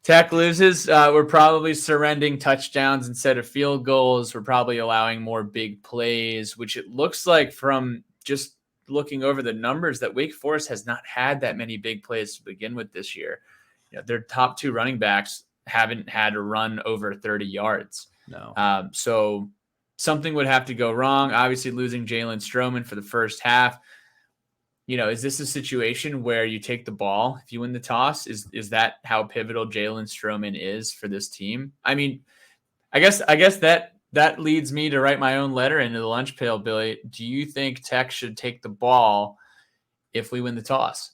Speaker 2: Tech loses. We're probably surrendering touchdowns instead of field goals. We're probably allowing more big plays, which it looks like from just looking over the numbers that Wake Forest has not had that many big plays to begin with this year. Their top 2 running backs haven't had a run over 30 yards.
Speaker 1: No.
Speaker 2: So something would have to go wrong. Obviously, losing Jalen Stroman for the first half. Is this a situation where you take the ball if you win the toss? Is that how pivotal Jalen Stroman is for this team? I mean, I guess that leads me to write my own letter into the lunch pail, Billy. Do you think Tech should take the ball if we win the toss?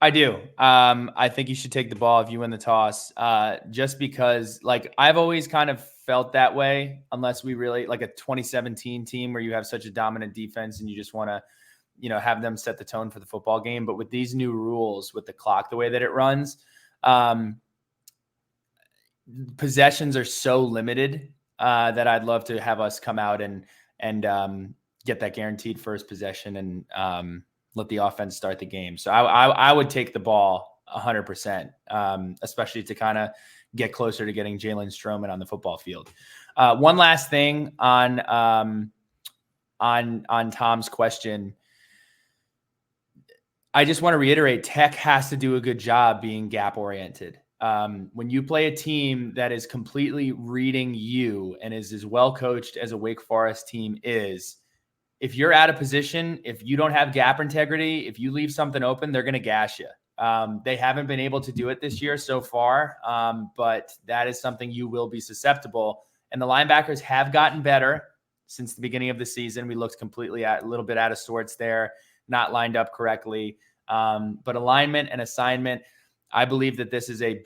Speaker 1: I do. I think you should take the ball if you win the toss, just because I've always kind of felt that way, unless we really like a 2017 team where you have such a dominant defense and you just want to, have them set the tone for the football game. But with these new rules, with the clock, the way that it runs, possessions are so limited that I'd love to have us come out and get that guaranteed first possession and let the offense start the game. So I would take the ball 100%, especially to kind of get closer to getting Jalen Stroman on the football field. One last thing on Tom's question. I just want to reiterate, Tech has to do a good job being gap oriented. When you play a team that is completely reading you and is as well coached as a Wake Forest team is, if you're out of position, if you don't have gap integrity, if you leave something open, they're going to gash you. They haven't been able to do it this year so far, but that is something you will be susceptible. And the linebackers have gotten better since the beginning of the season. We looked a little bit out of sorts there, not lined up correctly. But alignment and assignment, I believe that this is a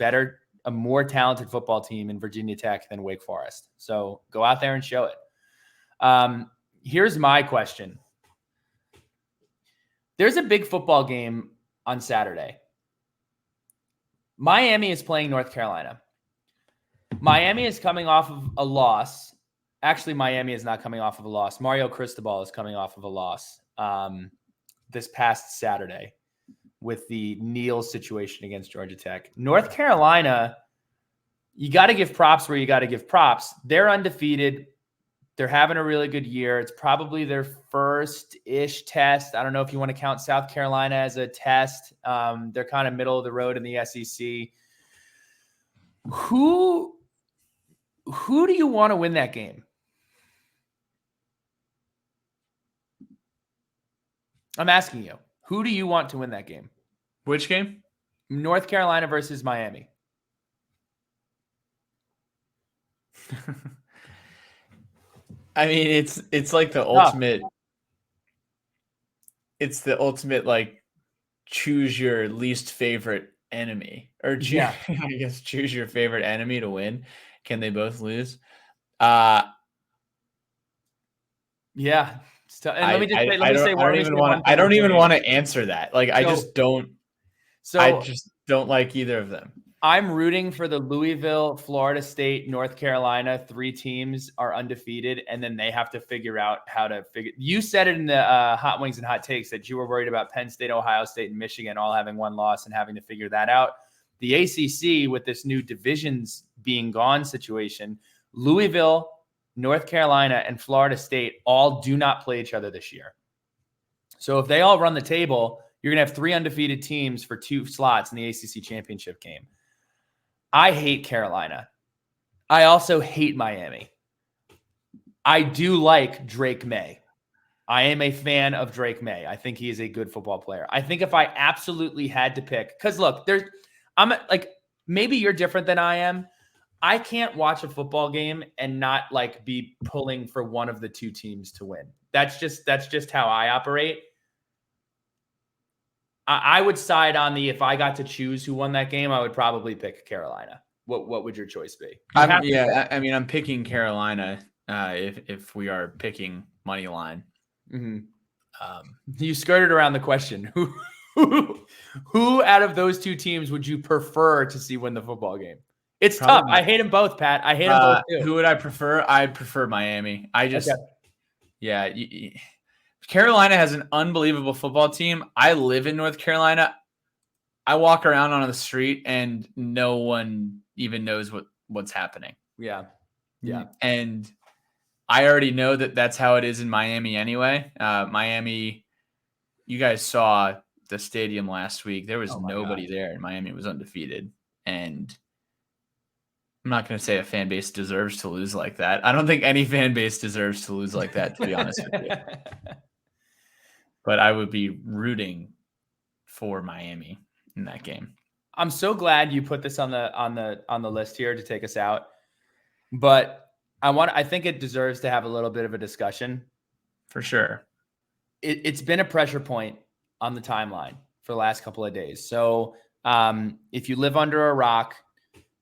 Speaker 1: more talented football team in Virginia Tech than Wake Forest. So go out there and show it. Here's my question. There's a big football game on Saturday. Miami is playing North Carolina. Miami is coming off of a loss. Actually, Miami is not coming off of a loss. Mario Cristobal is coming off of a loss this past Saturday with the Neal situation against Georgia Tech. North Carolina, you got to give props where you got to give props. They're undefeated. They're having a really good year. It's probably their first-ish test. I don't know if you want to count South Carolina as a test. They're kind of middle of the road in the SEC. Who do you want to win that game? I'm asking you. Who do you want to win that game?
Speaker 2: Which game?
Speaker 1: North Carolina versus Miami.
Speaker 2: I mean, it's like the ultimate. It's the ultimate, like, choose your least favorite enemy, or I guess choose your favorite enemy to win. Can they both lose? Yeah.
Speaker 1: And let me just say,
Speaker 2: I don't even want to answer that. Like, I just don't like either of them.
Speaker 1: I'm rooting for the Louisville, Florida State, North Carolina. 3 teams are undefeated, and then they have to figure out how to figure. You said it in the Hot Wings and Hot Takes that you were worried about Penn State, Ohio State, and Michigan all having 1 loss and having to figure that out. The ACC, with this new divisions being gone situation, Louisville, North Carolina, and Florida State all do not play each other this year. So if they all run the table, you're going to have 3 undefeated teams for 2 slots in the ACC championship game. I hate Carolina. I also hate Miami. I do like Drake May. I am a fan of Drake May. I think he is a good football player. I think if I absolutely had to pick, because look, I'm like, maybe you're different than I am. I can't watch a football game and not like be pulling for one of the 2 teams to win. That's just how I operate. I would side on if I got to choose who won that game, I would probably pick Carolina. What would your choice be?
Speaker 2: I mean, I'm picking Carolina if we are picking money line.
Speaker 1: Mm-hmm. You skirted around the question. Who out of those 2 teams would you prefer to see win the football game? It's tough. I hate them both, Pat. I hate them both too.
Speaker 2: Who would I prefer? I'd prefer Miami. Carolina has an unbelievable football team. I live in North Carolina. I walk around on the street and no one even knows what's happening.
Speaker 1: Yeah.
Speaker 2: And I already know that that's how it is in Miami anyway. Miami, you guys saw the stadium last week. There was nobody there, and Miami was undefeated. And I'm not going to say a fan base deserves to lose like that. I don't think any fan base deserves to lose like that, to be honest with you. But I would be rooting for Miami in that game.
Speaker 1: I'm so glad you put this on the list here to take us out. But I think it deserves to have a little bit of a discussion.
Speaker 2: For sure.
Speaker 1: It's been a pressure point on the timeline for the last couple of days. So if you live under a rock,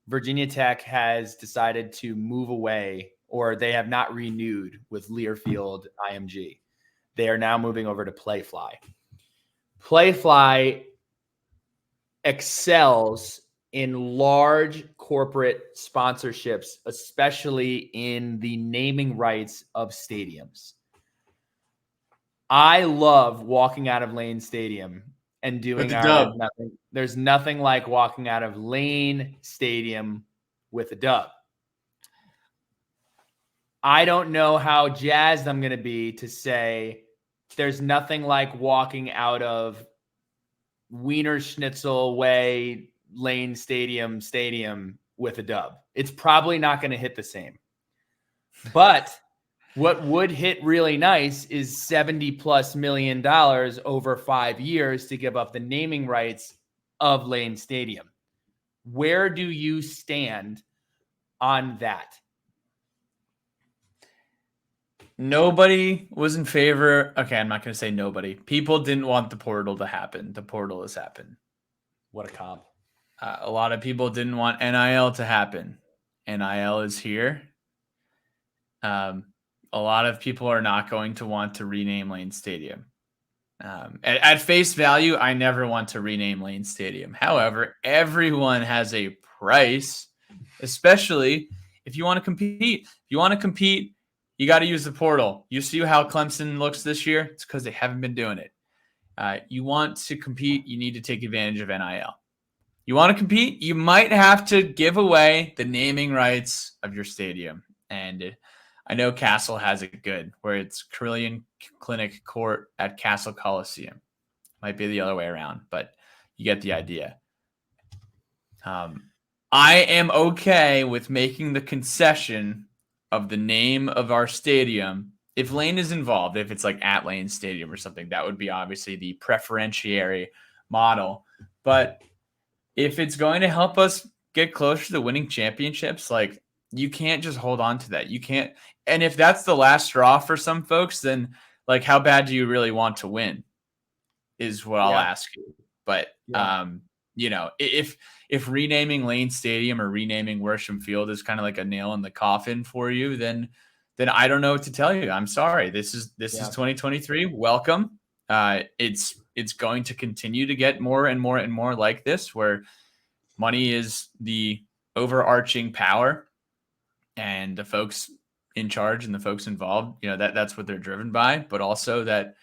Speaker 1: Virginia Tech has decided to move away, or they have not renewed with Learfield IMG. They are now moving over to Playfly. Playfly excels in large corporate sponsorships, especially in the naming rights of stadiums. I love walking out of Lane Stadium and doing nothing. There's nothing like walking out of Lane Stadium with a dub. I don't know how jazzed I'm going to be to say there's nothing like walking out of Wiener Schnitzel Way Lane Stadium with a dub. It's probably not going to hit the same. But what would hit really nice is $70+ million over 5 years to give up the naming rights of Lane Stadium. Where do you stand on that?
Speaker 2: Nobody was in favor. Okay, I'm not going to say nobody. People didn't want the portal to happen. The portal has happened.
Speaker 1: What a comp.
Speaker 2: A lot of people didn't want NIL to happen. NIL is here. A lot of people are not going to want to rename Lane Stadium. At face value, I never want to rename Lane Stadium. However, everyone has a price, especially if you want to compete. If you want to compete, you got to use the portal. You see how Clemson looks this year? It's because they haven't been doing it. You want to compete, you need to take advantage of NIL. You want to compete, you might have to give away the naming rights of your stadium. And I know Castle has it good, where it's Carillion Clinic Court at Castle Coliseum. Might be the other way around, but you get the idea. I am okay with making the concession of the name of our stadium. If Lane is involved, if it's like at Lane Stadium or something, that would be obviously the preferentiary model. But if it's going to help us get closer to winning championships, like, you can't just hold on to that. You can't. And if that's the last straw for some folks, then like, how bad do you really want to win is what I'll ask you. But, if renaming Lane Stadium or renaming Worsham Field is kind of like a nail in the coffin for you, then I don't know what to tell you. I'm sorry. This is 2023. Welcome. It's going to continue to get more and more and more like this, where money is the overarching power, and the folks in charge and the folks involved, that's what they're driven by. But also that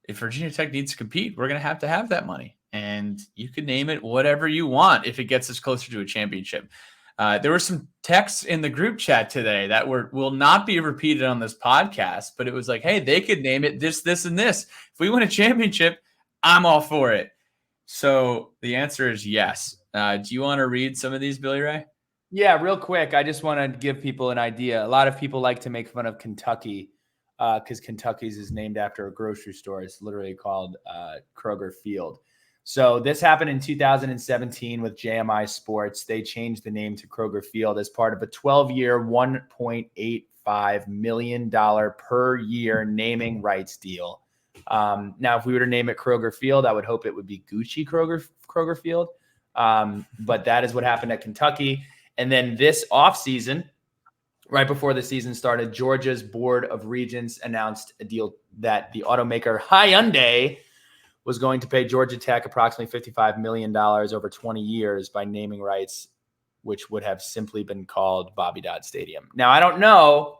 Speaker 2: if Virginia Tech needs to compete, we're going to have that money. And you can name it whatever you want if it gets us closer to a championship. There were some texts in the group chat today that will not be repeated on this podcast, but it was like, hey, they could name it this, this, and this. If we win a championship, I'm all for it. So the answer is yes. Do you want to read some of these, Billy Ray?
Speaker 1: Yeah, real quick. I just want to give people an idea. A lot of people like to make fun of Kentucky because Kentucky's is named after a grocery store. It's literally called Kroger Field. So this happened in 2017 with JMI Sports. They changed the name to Kroger Field as part of a 12-year, $1.85 million per year naming rights deal. Now, if we were to name it Kroger Field, I would hope it would be Gucci Kroger Field. But that is what happened at Kentucky. And then this offseason, right before the season started, Georgia's Board of Regents announced a deal that the automaker Hyundai was going to pay Georgia Tech approximately $55 million over 20 years by naming rights, which would have simply been called Bobby Dodd Stadium. Now, I don't know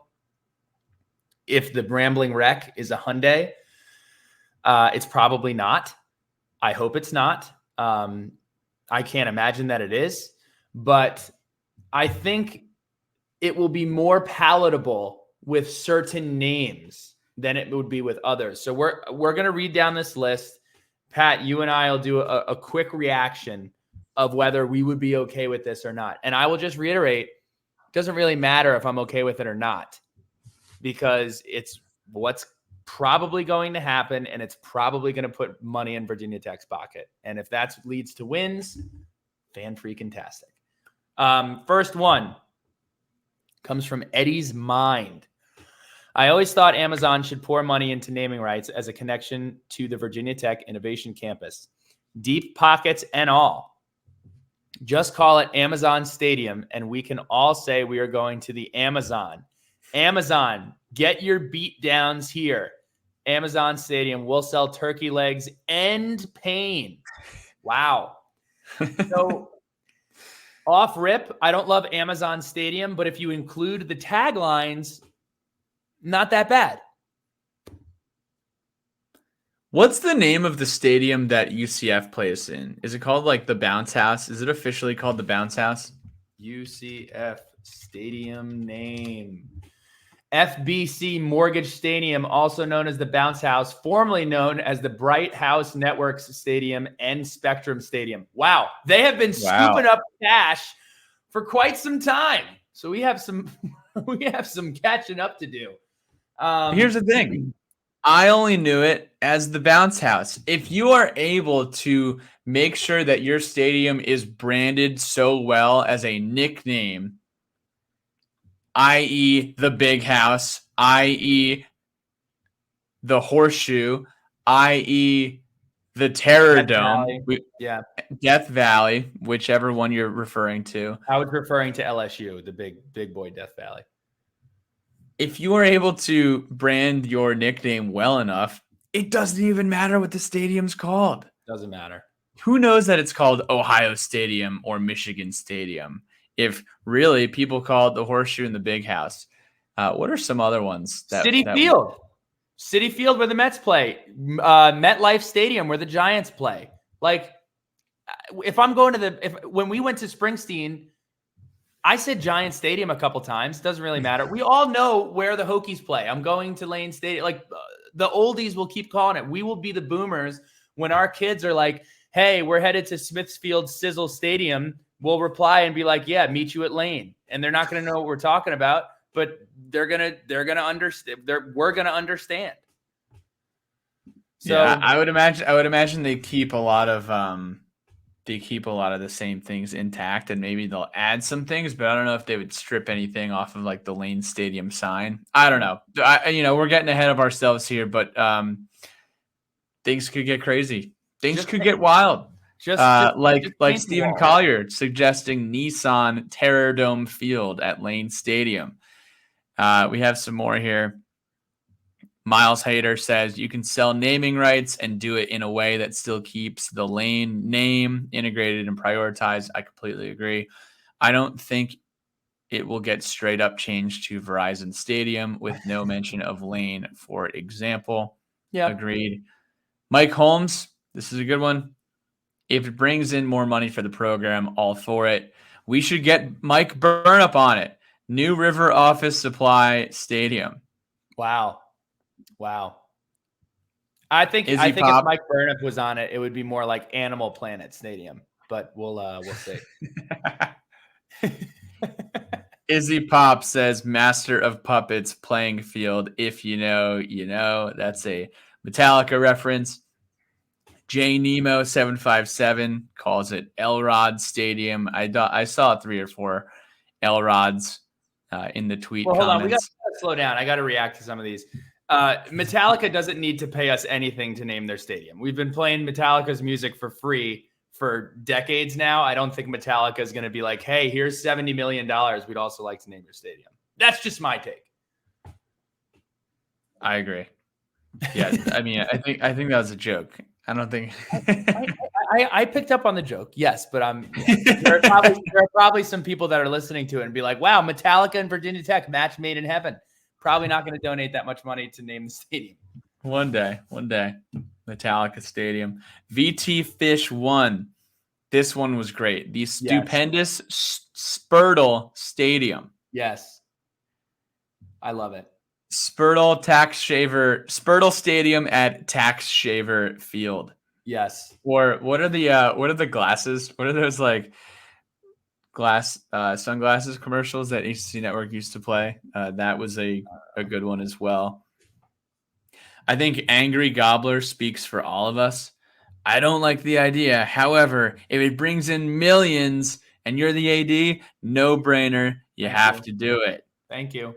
Speaker 1: if the Rambling Wreck is a Hyundai. It's probably not. I hope it's not. I can't imagine that it is. But I think it will be more palatable with certain names than it would be with others. So we're going to read down this list. Pat, you and I will do a quick reaction of whether we would be okay with this or not. And I will just reiterate, it doesn't really matter if I'm okay with it or not, because it's what's probably going to happen, and it's probably going to put money in Virginia Tech's pocket. And if that leads to wins, fan-freaking-tastic. First one comes from Eddie's Mind. I always thought Amazon should pour money into naming rights as a connection to the Virginia Tech Innovation Campus. Deep pockets and all. Just call it Amazon Stadium, and we can all say we are going to the Amazon. Amazon, get your beat downs here. Amazon Stadium will sell turkey legs and pain. Wow. So off rip, I don't love Amazon Stadium, but if you include the taglines, not that bad.
Speaker 2: What's the name of the stadium that UCF plays in? Is it called like the Bounce House? Is it officially called the Bounce House?
Speaker 1: UCF stadium name. FBC Mortgage Stadium, also known as the Bounce House, formerly known as the Bright House Networks Stadium and Spectrum Stadium. Wow. They have been scooping up cash for quite some time. So we have some catching up to do.
Speaker 2: Here's the thing. I only knew it as the Bounce House. If you are able to make sure that your stadium is branded so well as a nickname, i.e. the Big House, i.e. the Horseshoe, i.e. the Terror Dome, Death Valley, whichever one you're referring to.
Speaker 1: I was referring to LSU, the big boy Death Valley.
Speaker 2: If you are able to brand your nickname well enough, it doesn't even matter what the stadium's called.
Speaker 1: Doesn't matter.
Speaker 2: Who knows that it's called Ohio Stadium or Michigan Stadium? If really people call it the Horseshoe and the Big House. What are some other ones?
Speaker 1: City Field where the Mets play. MetLife Stadium where the Giants play. Like, if I'm going to when we went to Springsteen, I said Giant Stadium a couple times. Doesn't really matter. We all know where the Hokies play. I'm going to Lane Stadium. Like, the oldies will keep calling it. We will be the boomers when our kids are like, hey, we're headed to Smithfield Sizzle Stadium. We'll reply and be like, yeah, meet you at Lane. And they're not going to know what we're talking about, but they're going to understand. We're going to understand. So
Speaker 2: yeah, I would imagine they keep a lot of the same things intact, and maybe they'll add some things, but I don't know if they would strip anything off of like the Lane Stadium sign. I don't know. We're getting ahead of ourselves here, but things could get crazy. Things could get wild. Like Stephen Collier suggesting Nissan Terror Dome Field at Lane Stadium. We have some more here. Miles Hayter says you can sell naming rights and do it in a way that still keeps the Lane name integrated and prioritized. I completely agree. I don't think it will get straight up changed to Verizon Stadium with no mention of Lane, for example.
Speaker 1: Yeah.
Speaker 2: Agreed. Mike Holmes, this is a good one. If it brings in more money for the program, all for it. We should get Mike Burnop on it. New River Office Supply Stadium.
Speaker 1: Wow. I think if Mike Burnop was on it, it would be more like Animal Planet Stadium. But we'll see.
Speaker 2: Izzy Pop says Master of Puppets playing field. If you know, you know. That's a Metallica reference. J Nemo 757 calls it Elrod Stadium. I saw 3 or 4 Elrods in the tweet
Speaker 1: well, hold
Speaker 2: comments.
Speaker 1: on. We got to slow down. I got to react to some of these. Metallica doesn't need to pay us anything to name their stadium. We've been playing Metallica's music for free for decades now. I don't think Metallica is going to be like, hey, here's $70 million. We'd also like to name your stadium. That's just my take.
Speaker 2: I agree. Yeah, I mean, I think that was a joke. I don't think
Speaker 1: I picked up on the joke. Yes, but there are probably some people that are listening to it and be like, wow, Metallica and Virginia Tech, match made in heaven. Probably not going to donate that much money to name the stadium.
Speaker 2: One day, Metallica Stadium. VT Fish 1. This one was great. The stupendous Spurtle Stadium.
Speaker 1: Yes. I love it.
Speaker 2: Spurtle Stadium at Tax Shaver Field.
Speaker 1: Yes.
Speaker 2: Or what are the glasses? What are those like sunglasses commercials that HC Network used to play? That was a good one as well. I think Angry Gobbler speaks for all of us. I don't like the idea. However, if it brings in millions and you're the AD, no brainer. You have to do it.
Speaker 1: Thank you.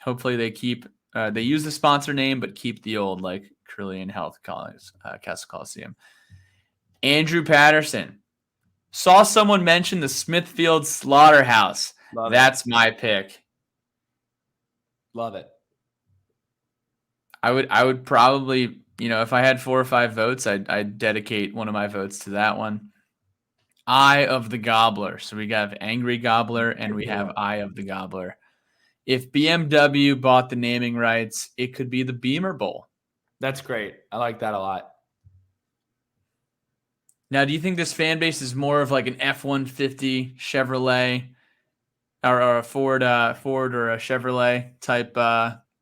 Speaker 2: Hopefully they use the sponsor name, but keep the old, like Carillion Health Castle Coliseum. Andrew Patterson. Saw someone mention the Smithfield Slaughterhouse. That's my pick.
Speaker 1: Love it.
Speaker 2: I would probably, if I had 4 or 5 votes, I'd dedicate one of my votes to that one. Eye of the Gobbler. So we have Angry Gobbler and we have Eye of the Gobbler. If BMW bought the naming rights, it could be the Beamer Bowl.
Speaker 1: That's great. I like that a lot.
Speaker 2: Now, do you think this fan base is more of like an F-150 Chevrolet or a Ford or a Chevrolet type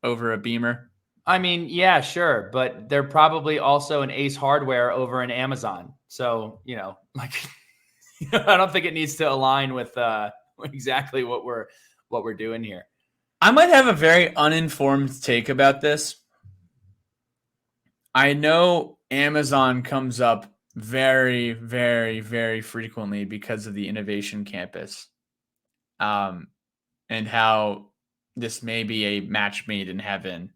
Speaker 2: over a Beamer?
Speaker 1: I mean, yeah, sure. But they're probably also an Ace Hardware over an Amazon. So, I don't think it needs to align with exactly what we're doing here.
Speaker 2: I might have a very uninformed take about this. I know Amazon comes up very, very, very frequently because of the Innovation Campus, and how this may be a match made in heaven.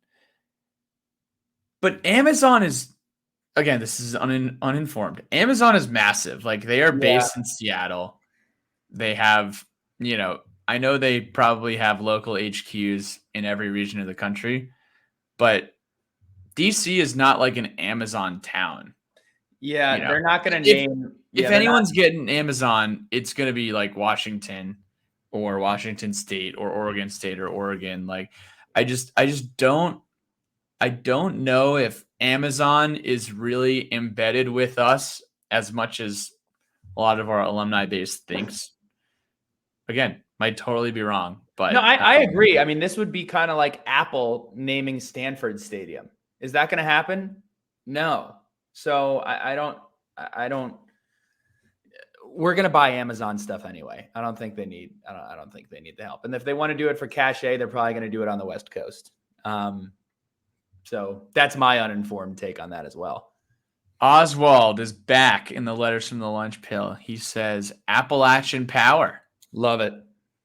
Speaker 2: But Amazon is, again, this is uninformed. Amazon is massive. Like, they are based in Seattle. They have, I know they probably have local HQs in every region of the country, but DC is not like an Amazon town.
Speaker 1: Yeah, they're not going to name.
Speaker 2: If anyone's getting Amazon, it's going to be like Washington or Washington State or Oregon State or Oregon. Like, I just don't know if Amazon is really embedded with us as much as a lot of our alumni base thinks. Again, might totally be wrong, but
Speaker 1: no, I agree. I mean, this would be kind of like Apple naming Stanford Stadium. Is that going to happen? No. So I don't. We're going to buy Amazon stuff anyway. I don't think they need the help. And if they want to do it for cachet, they're probably going to do it on the West Coast. So that's my uninformed take on that as well.
Speaker 2: Oswald is back in the Letters from the Lunch Pill. He says Appalachian Power.
Speaker 1: Love it.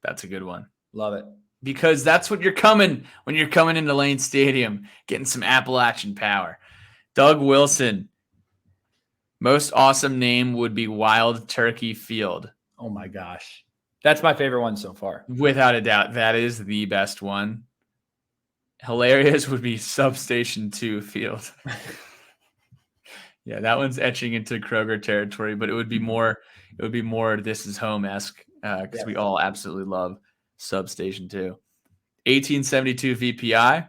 Speaker 2: That's a good one.
Speaker 1: Love it.
Speaker 2: Because that's what you're coming when you're coming into Lane Stadium, getting some Appalachian Power. Doug Wilson. Most awesome name would be Wild Turkey Field.
Speaker 1: Oh my gosh. That's my favorite one so far.
Speaker 2: Without a doubt. That is the best one. Hilarious would be Substation 2 Field. Yeah, that one's etching into Kroger territory, but it would be more This Is Home-esque because we all absolutely love Substation 2. 1872 VPI.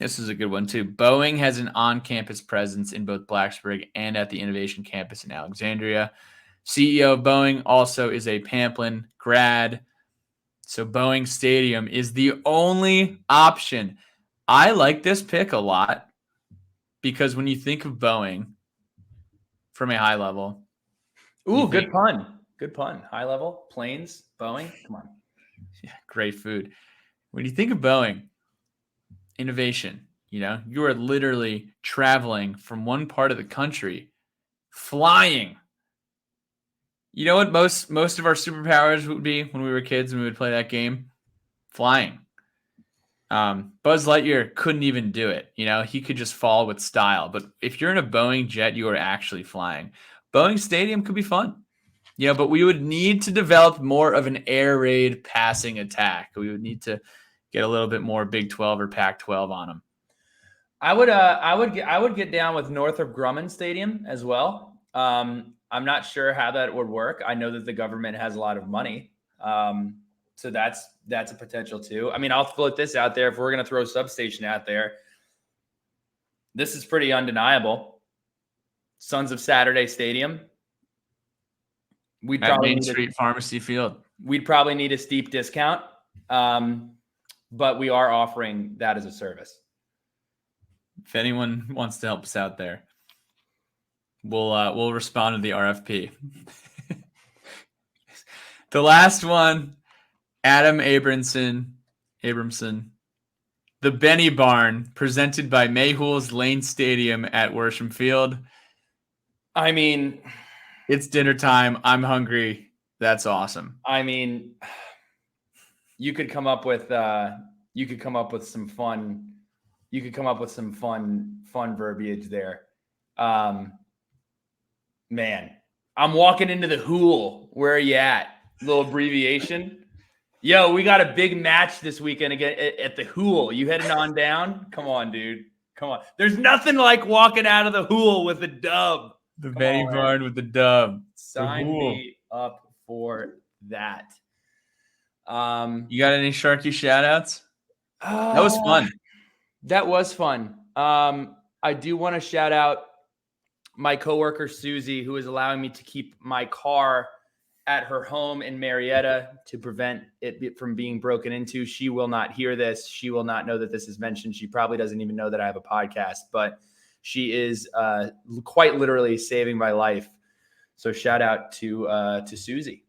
Speaker 2: This is a good one too. Boeing has an on-campus presence in both Blacksburg and at the Innovation Campus in Alexandria. CEO of Boeing also is a Pamplin grad. So Boeing Stadium is the only option. I like this pick a lot because when you think of Boeing from a high level.
Speaker 1: Ooh, good pun. Good pun. High level, planes, Boeing. Come on.
Speaker 2: Yeah, great food. When you think of Boeing, innovation, you are literally traveling from one part of the country, flying. You know what most of our superpowers would be when we were kids and we would play that game? Flying. Buzz Lightyear couldn't even do it. He could just fall with style. But if you're in a Boeing jet, you are actually flying. Boeing Stadium could be fun. But we would need to develop more of an air raid passing attack. We would need to get a little bit more Big 12 or Pac-12 on them.
Speaker 1: I would get down with Northrop Grumman Stadium as well. I'm not sure how that would work. I know that the government has a lot of money. So that's a potential too. I mean, I'll float this out there. If we're going to throw Substation out there, this is pretty undeniable. Sons of Saturday Stadium.
Speaker 2: We'd probably Main Street Pharmacy Field.
Speaker 1: We'd probably need a steep discount. But we are offering that as a service.
Speaker 2: If anyone wants to help us out there, we'll respond to the RFP. The last one, Adam Abramson, the Benny Barn, presented by Mayhewl's Lane Stadium at Worsham Field. I mean, it's dinner time. I'm hungry. That's awesome.
Speaker 1: I mean, you could come up with some fun. You could come up with some fun verbiage there. Man, I'm walking into the Hool. Where are you at? Little abbreviation. Yo, we got a big match this weekend again at the Hool. You heading on down? Come on, dude. Come on. There's nothing like walking out of the Hool with a dub.
Speaker 2: The Benny Barn with the dub.
Speaker 1: Sign me up for that.
Speaker 2: You got any Sharky shout outs? That was fun.
Speaker 1: That was fun. I do want to shout out my coworker, Susie, who is allowing me to keep my car at her home in Marietta to prevent it from being broken into. She will not hear this. She will not know that this is mentioned. She probably doesn't even know that I have a podcast, but she is quite literally saving my life. So shout out to Susie.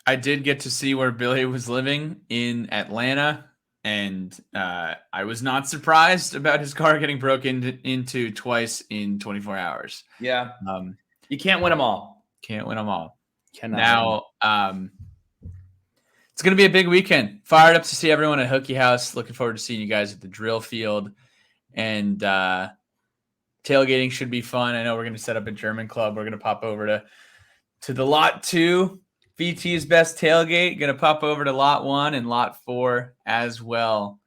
Speaker 2: I did get to see where Billy was living in Atlanta, and I was not surprised about his car getting broken into twice in 24 hours.
Speaker 1: Yeah. You can't win them all.
Speaker 2: Can't win them all.
Speaker 1: Cannot
Speaker 2: now, it's going to be a big weekend. Fired up to see everyone at Hookie House. Looking forward to seeing you guys at the drill field. And tailgating should be fun. I know we're going to set up a German club. We're going to pop over to the Lot 2. VT's best tailgate. Going to pop over to Lot 1 and Lot 4 as well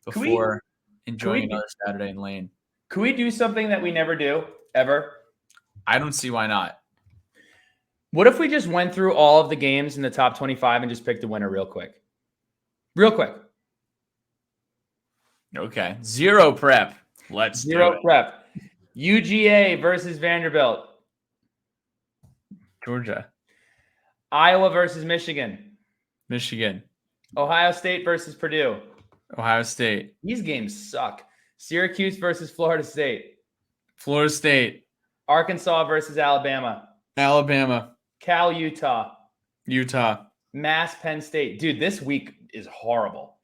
Speaker 2: before enjoying another Saturday in Lane.
Speaker 1: Could we do something that we never do, ever?
Speaker 2: I don't see why not.
Speaker 1: What if we just went through all of the games in the top 25 and just picked a winner real quick? Real quick.
Speaker 2: Okay. Zero prep. Let's do it.
Speaker 1: Zero prep. UGA versus Vanderbilt.
Speaker 2: Georgia.
Speaker 1: Iowa versus Michigan.
Speaker 2: Michigan.
Speaker 1: Ohio State versus Purdue.
Speaker 2: Ohio State.
Speaker 1: These games suck. Syracuse versus Florida State.
Speaker 2: Florida State.
Speaker 1: Arkansas versus Alabama.
Speaker 2: Alabama.
Speaker 1: Cal, Utah.
Speaker 2: Utah.
Speaker 1: Mass, Penn State. Dude, this week is horrible.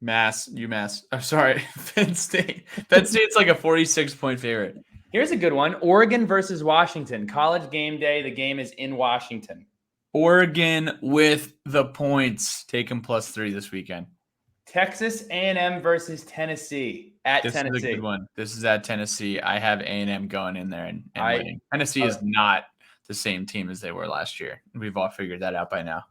Speaker 2: UMass. I'm sorry. Penn State. Penn State's like a 46-point favorite.
Speaker 1: Here's a good one. Oregon versus Washington. College game day. The game is in Washington.
Speaker 2: Oregon with the points. Take them +3 this weekend.
Speaker 1: Texas A&M versus Tennessee at Tennessee.
Speaker 2: This is a good one. This is at Tennessee. I have A&M going in there and winning. Tennessee is not the same team as they were last year. We've all figured that out by now.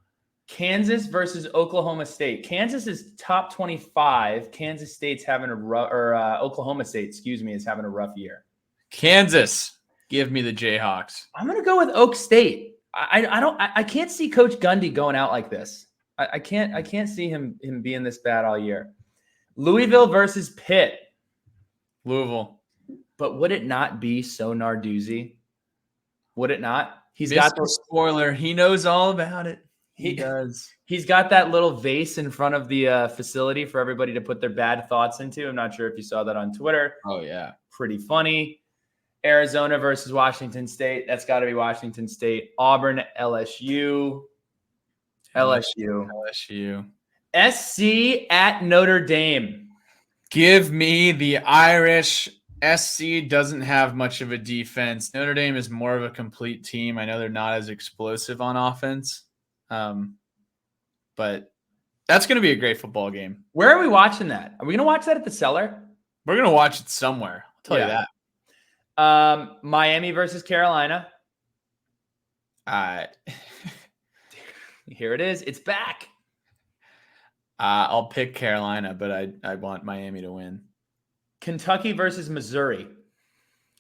Speaker 1: Kansas versus Oklahoma State. Kansas is top 25. Kansas State's having a rough, or Oklahoma State, excuse me, is having a rough year.
Speaker 2: Kansas, give me the Jayhawks.
Speaker 1: I'm gonna go with Oak State. I can't see Coach Gundy going out like this. I can't see him being this bad all year. Louisville versus Pitt.
Speaker 2: Louisville.
Speaker 1: But would it not be so Narduzzi? Would it not? He's
Speaker 2: Mr.
Speaker 1: got the
Speaker 2: spoiler. He knows all about it. He does.
Speaker 1: He's got that little vase in front of the facility for everybody to put their bad thoughts into. I'm not sure if you saw that on Twitter.
Speaker 2: Oh, yeah.
Speaker 1: Pretty funny. Arizona versus Washington State. That's got to be Washington State. Auburn, LSU.
Speaker 2: LSU.
Speaker 1: SC at Notre Dame.
Speaker 2: Give me the Irish. SC doesn't have much of a defense. Notre Dame is more of a complete team. I know they're not as explosive on offense. But that's going to be a great football game.
Speaker 1: Where are we watching that? Are we going to watch that at the Cellar?
Speaker 2: We're going to watch it somewhere. I'll tell you
Speaker 1: that. Miami versus Carolina. Here it is. It's back.
Speaker 2: I'll pick Carolina, but I want Miami to win.
Speaker 1: Kentucky versus Missouri.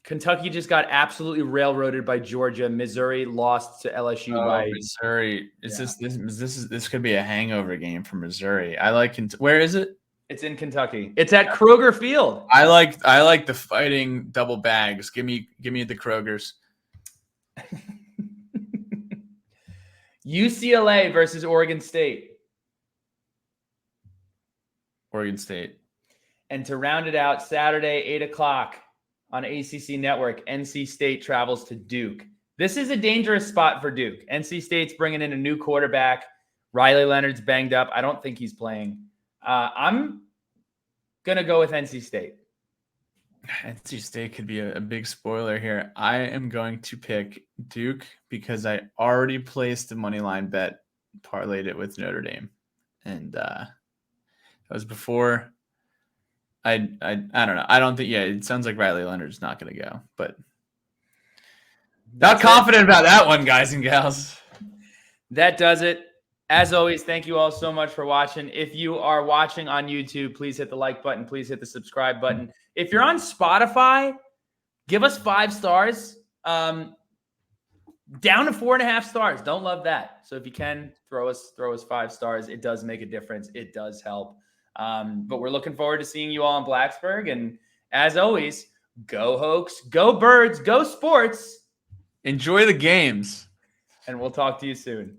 Speaker 1: Kentucky just got absolutely railroaded by Georgia. Missouri lost to LSU by
Speaker 2: Missouri. This could be a hangover game for Missouri. I like where is it?
Speaker 1: It's in Kentucky. It's at Kroger Field.
Speaker 2: I like the fighting double bags. Give me the Krogers.
Speaker 1: UCLA versus Oregon State.
Speaker 2: Oregon State.
Speaker 1: And to round it out, Saturday, 8 o'clock on ACC Network, NC State travels to Duke. This is a dangerous spot for Duke. NC State's bringing in a new quarterback. Riley Leonard's banged up. I don't think he's playing. I'm going to go with NC State.
Speaker 2: NC State could be a big spoiler here. I am going to pick Duke because I already placed a money line bet, parlayed it with Notre Dame. And that was before... I don't know. I don't think. Yeah, it sounds like Riley Leonard's not going to go, but not confident about that one, guys and gals.
Speaker 1: That does it. As always, thank you all so much for watching. If you are watching on YouTube, please hit the like button. Please hit the subscribe button. If you're on Spotify, give us 5 stars. Down to 4.5 stars. Don't love that. So if you can, throw us 5 stars. It does make a difference. It does help. But we're looking forward to seeing you all in Blacksburg. And as always, go Hoks, go Birds, go sports.
Speaker 2: Enjoy the games.
Speaker 1: And we'll talk to you soon.